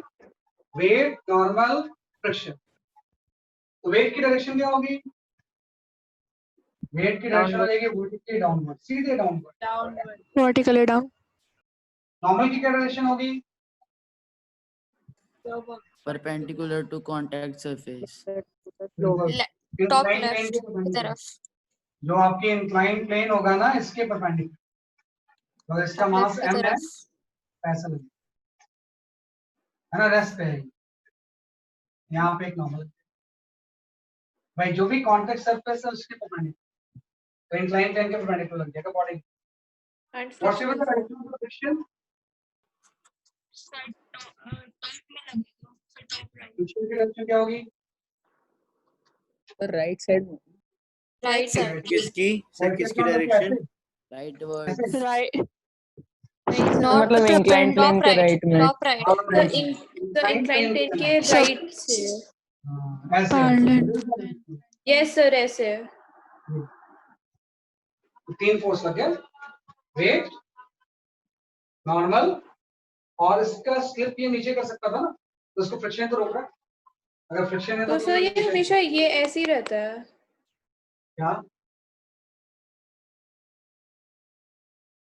Speaker 1: वेट, नॉर्मल, फ्रिक्शन। तो वेट की डायरेक्शन क्या होगी? वेट की डायरेक्शन हो जाएगी वर्टिकली डाउनवर्ड, सीधे downward.
Speaker 2: Downward.
Speaker 8: Vertically down
Speaker 1: normal की क्या डायरेक्शन होगी?
Speaker 7: Perpendicular to contact surface.
Speaker 1: बिल्कुल,
Speaker 2: Top
Speaker 1: inclined
Speaker 2: left
Speaker 1: plane के
Speaker 2: की
Speaker 1: perpendicular।
Speaker 2: तरफ.
Speaker 1: जो आपकी इंक्लाइन प्लेन होगा ना इसके परपेंडिकुलर, तो इसका
Speaker 2: Top
Speaker 1: मास
Speaker 2: left की
Speaker 1: m है,
Speaker 2: तरफ.
Speaker 1: ऐसा लगेगा है ना, रेस्ट पे है यहाँ पे एक नॉर्मल। भाई जो भी कॉन्टेक्ट सरफेस है उसके परपेंडिकुलर, तो इंक्लाइन प्लेन के परपेंडिकुलर लग जाएगा body.
Speaker 2: And
Speaker 1: what's your
Speaker 2: frictional force.
Speaker 1: Direction of friction? Friction की डायरेक्शन क्या होगी?
Speaker 4: राइट साइड में।
Speaker 2: Right side.
Speaker 3: किसकी सर,
Speaker 1: Right
Speaker 3: किसकी
Speaker 1: side मतलब
Speaker 3: डायरेक्शन?
Speaker 1: कैसे?
Speaker 7: Right word.
Speaker 1: ऐसे?
Speaker 8: राइट
Speaker 2: नहीं, not
Speaker 4: मतलब इंक्लाइन प्लेन
Speaker 2: top
Speaker 4: के
Speaker 2: right.
Speaker 4: राइट में।
Speaker 2: Top right.
Speaker 1: Top
Speaker 2: The
Speaker 1: right.
Speaker 2: inclined plane के
Speaker 8: Sir.
Speaker 2: right से.
Speaker 1: हाँ, ऐसे
Speaker 8: Parallel.
Speaker 2: Yes sir, ऐसे.
Speaker 1: तीन फोर्स लगे, वेट, नॉर्मल, और इसका स्लिप ये नीचे कर सकता था ना, तो उसको फ्रिक्शन तो रोक रहा है। अगर फ्रिक्शन है
Speaker 2: तो सर ये
Speaker 1: नीचे-
Speaker 2: हमेशा ये ऐसे ही रहता है.
Speaker 1: क्या?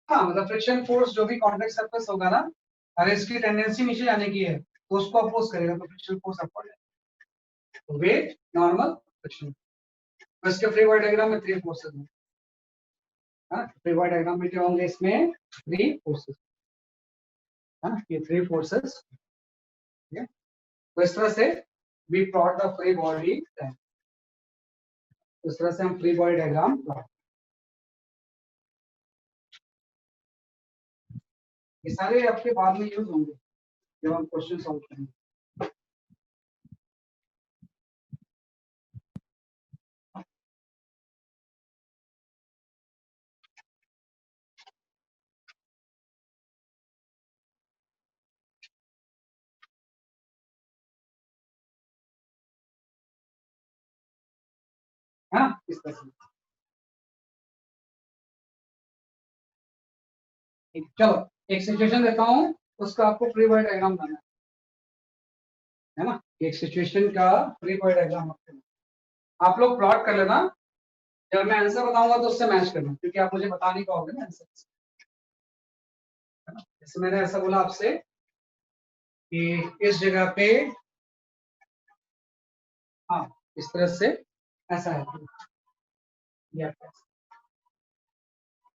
Speaker 1: हाँ मतलब फ्रिक्शन फोर्स जो भी कॉन्टेक्ट सरफेस होगा ना, अगर इसकी टेंडेंसी नीचे जाने की है तो उसको अपोज करेगा, तो फ्रिक्शन फोर्स अपवर्ड है। तो वेट, नॉर्मल, फ्रिक्शन। तो इसके फ्री बॉडी डायग्राम में 3 फोर्सेस हैं, हाँ फ्री बॉडी डायग्राम में क्या होंगे, इसमें 3 फोर्सेस, हाँ ये 3 फोर्सेस। तो इस तरह से we plot the free body, इस तरह से हम फ्री बॉडी डायग्राम प्लॉट। ये सारे आपके बाद में यूज होंगे जब हम क्वेश्चन सॉल्व करेंगे। है ना, इस तरह से। चलो एक सिचुएशन देता हूँ, उसका आपको फ्री बॉडी डायग्राम बनाना है ना। एक सिचुएशन का फ्री बॉडी डायग्राम आप लोग प्लॉट कर लेना, जब मैं आंसर बताऊंगा तो उससे मैच करना, क्योंकि आप मुझे बता नहीं पाओगे ना आंसर। जैसे मैंने ऐसा बोला आपसे कि इस जगह पे, हाँ इस तरह से ऐसा है,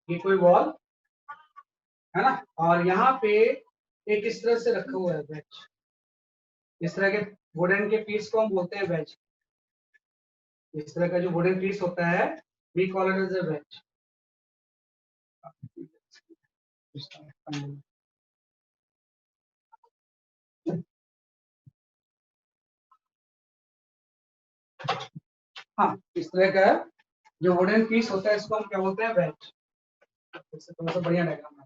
Speaker 1: ये कोई वॉल है ना, और यहाँ पे एक इस तरह से रखा हुआ है वेज। इस तरह के वुडन के पीस को हम बोलते हैं वेज। इस तरह का जो वुडन पीस होता है we call it as a wedge. हाँ इस तरह का जो वुडन पीस होता है इसको हम क्या बोलते हैं, वेज। इससे थोड़ा सा बढ़िया डायग्राम है,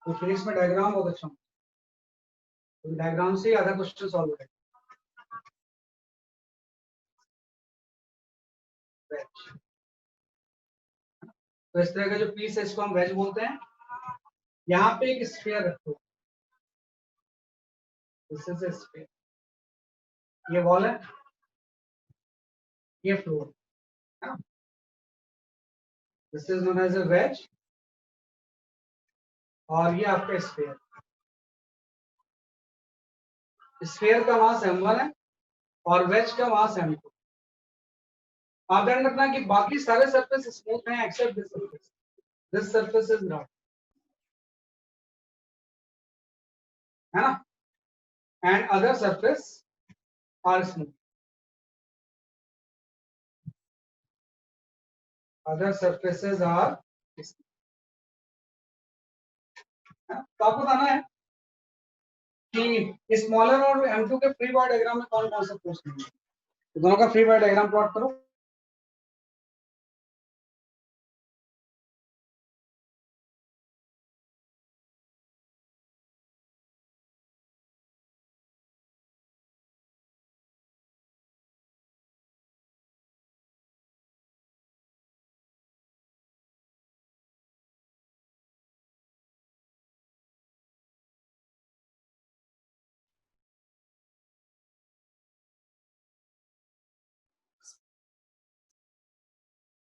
Speaker 1: तो फिर इसमें डायग्राम बहुत अच्छा, तो डायग्राम से आधा क्वेश्चन सॉल्व हो जाएगा। तो इस तरह का जो पीस है इसको हम वेज बोलते हैं। यहाँ पे एक स्फीयर रखो, दिस इज अ स्फीयर, ये वॉल है, ये फ्लोर है, this is known as a wedge, और ये आपका स्फीयर। स्फीयर का मास m1 है और वेज का मास m2। आप ध्यान रखना कि बाकी सारे सरफेस स्मूथ हैं except this surface, this surface is not, है ना, and other surface are smooth, other surfaces are smooth। तो आपको बताना है कि स्मॉलर और M2 के फ्री बॉडी डायग्राम में कौन कौन सा फोर्स मिलेगा। तो दोनों का फ्री बॉडी डायग्राम प्लॉट करो।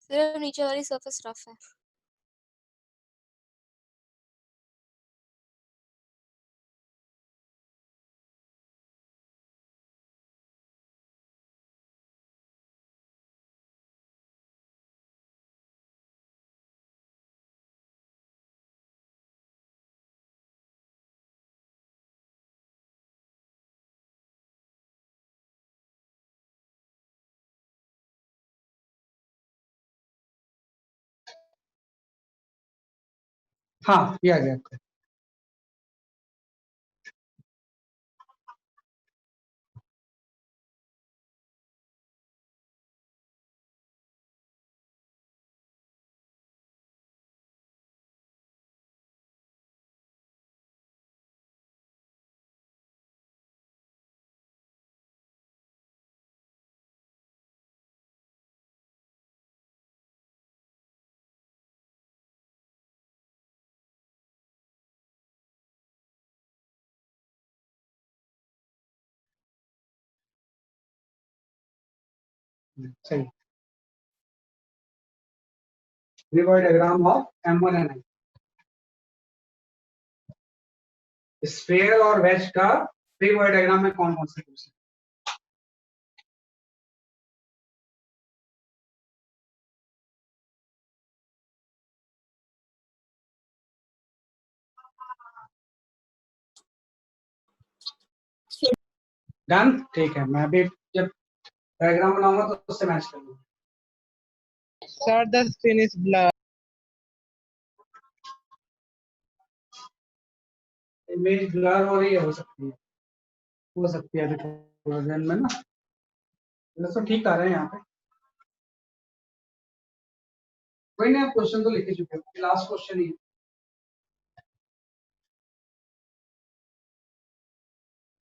Speaker 2: सिर्फ नीचे वाली सरफेस रफ है।
Speaker 1: हाँ ये आ गया आपका। सही। Free body diagram of M1 and M2। Sphere और वेज का फ्री बॉडी डायग्राम में कौन कौन से फोर्स है। डन, ठीक है। मैं अभी जब डायग्राम बनाऊंगा तो उससे मैच कर लूंगा।
Speaker 5: Sir, the screen is blurred.
Speaker 1: Image blur हो रही है, हो सकती है अभी थोड़ा देर में ना। तो ठीक आ रहे हैं यहाँ पे। कोई नहीं, आप क्वेश्चन तो लिख ही चुके हो, लास्ट क्वेश्चन ही है।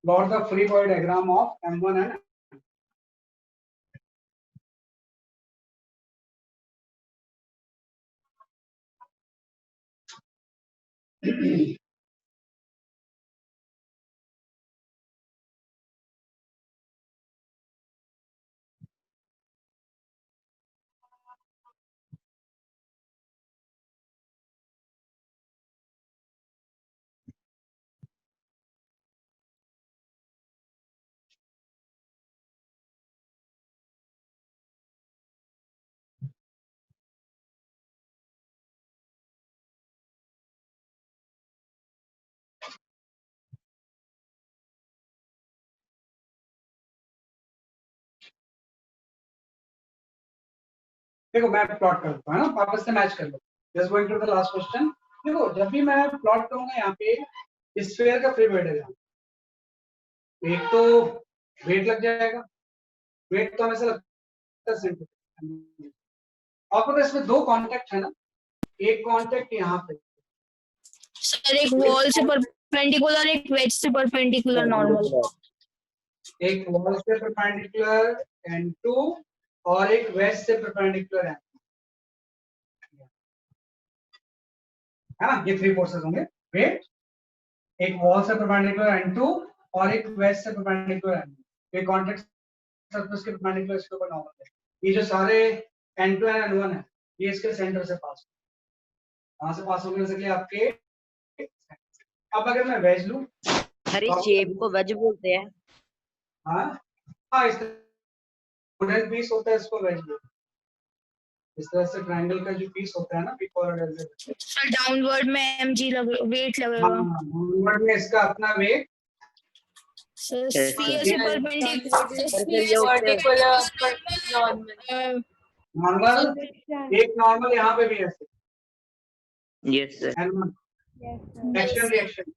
Speaker 1: Plot the free body diagram of M1 and देखो मैं प्लॉट करता हूँ ना, वापस से मैच कर लो। Just going to the last question. देखो जब भी मैं प्लॉट करूंगा यहाँ पे स्फीयर का फ्री बॉडी डायग्राम, एक तो वेट लग जाएगा। वेट तो हमें से लगता है सेंटर। आपको तो इसमें दो कॉन्टेक्ट है ना, एक कॉन्टेक्ट यहाँ पे
Speaker 8: सर एक वॉल से परपेंडिकुलर, एक वेज से परपेंडिकुलर नॉर्मल।
Speaker 1: एक वॉल से परपेंडिकुलर N2 और एक वेज से परपेंडिकुलर है ना। ये थ्री फोर्सेस होंगे। वेट, एक वॉल से परपेंडिकुलर N2 और एक वेज से परपेंडिकुलर N2। ये कॉन्टेक्ट सरफेस के परपेंडिकुलर इसके ऊपर नॉर्मल है। ये जो सारे N2 और N1 है, ये इसके सेंटर से पास, कहां से पास होने से आपके। अब अगर मैं वेज लूं,
Speaker 4: अरे शेप को वेज बोलते हैं।
Speaker 1: हाँ हाँ, इस तरह पीस होता है, इसको वेज बोलते हैं। इस तरह से ट्रायंगल का जो पीस होता है ना, पी और
Speaker 8: सर डाउनवर्ड में वेट लगेगा।
Speaker 1: डाउनवर्ड में इसका अपना वेट।
Speaker 8: सर स्फीयर से
Speaker 1: नॉर्मल, एक नॉर्मल यहाँ पे भी है।
Speaker 4: Yes sir.
Speaker 6: Yes, sir.
Speaker 1: Action reaction,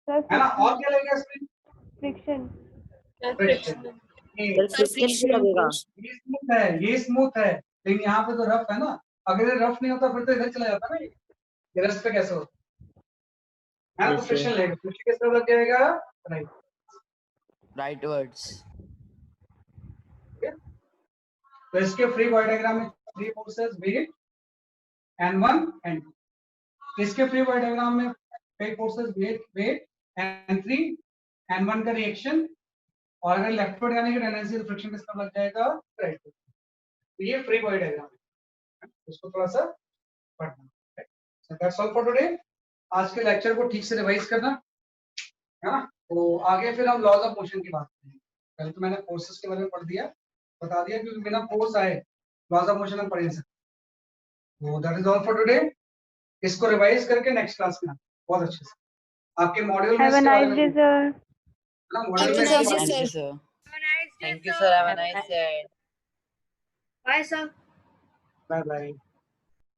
Speaker 6: Sir,
Speaker 1: है ना? और क्या लगेगा इसमें?
Speaker 6: friction.
Speaker 1: फ्रिक्शन।
Speaker 4: सर फ्रिक्शन भी लगेगा।
Speaker 1: ये स्मूथ है, ये स्मूथ है, लेकिन यहाँ पे तो रफ है ना। अगर ये रफ नहीं होता फिर तो इधर चला जाता ना, ये रफ पे कैसे होता है? तो
Speaker 4: Yes,
Speaker 1: फ्रिक्शन
Speaker 4: sir.
Speaker 1: लगेगा, फ्रिक्शन किस तरफ लग जाएगा? राइट।
Speaker 7: Right words.
Speaker 1: तो इसके फ्री बॉडी डायग्राम में 3 फोर्सेस, वेट N1 N2। इसके फ्री बॉडी डायग्राम में कई फोर्सेस, वेट N3 N1 का रिएक्शन, और अगर लेफ्ट वर्ड जाने की टेंडेंसी तो फ्रिक्शन किस तरफ लग जाएगा? राइट। तो ये फ्री बॉडी डायग्राम है, इसको थोड़ा सा पढ़ना। So that's all for today. आज के लेक्चर को ठीक से रिवाइज करना, है ना? तो आगे फिर हम लॉज ऑफ मोशन की बात करेंगे। पहले तो मैंने फोर्सेस के बारे में पढ़ दिया, बता दिया, क्योंकि बिना फोर्स आए लॉज ऑफ मोशन हम पढ़ नहीं सकते। तो that is all for today. इसको रिवाइज करके नेक्स्ट क्लास में बहुत अच्छे से आपके मॉड्यूल में
Speaker 6: Have a
Speaker 1: इसके बारे
Speaker 6: nice
Speaker 1: में
Speaker 6: day, sir.
Speaker 1: ना, मॉड्यूल में
Speaker 8: Have a
Speaker 1: इसके
Speaker 8: nice
Speaker 1: बारे
Speaker 8: day,
Speaker 1: में
Speaker 7: thank you sir.
Speaker 5: Thank you, sir. Have a nice day.
Speaker 8: Bye, sir.
Speaker 1: Bye bye.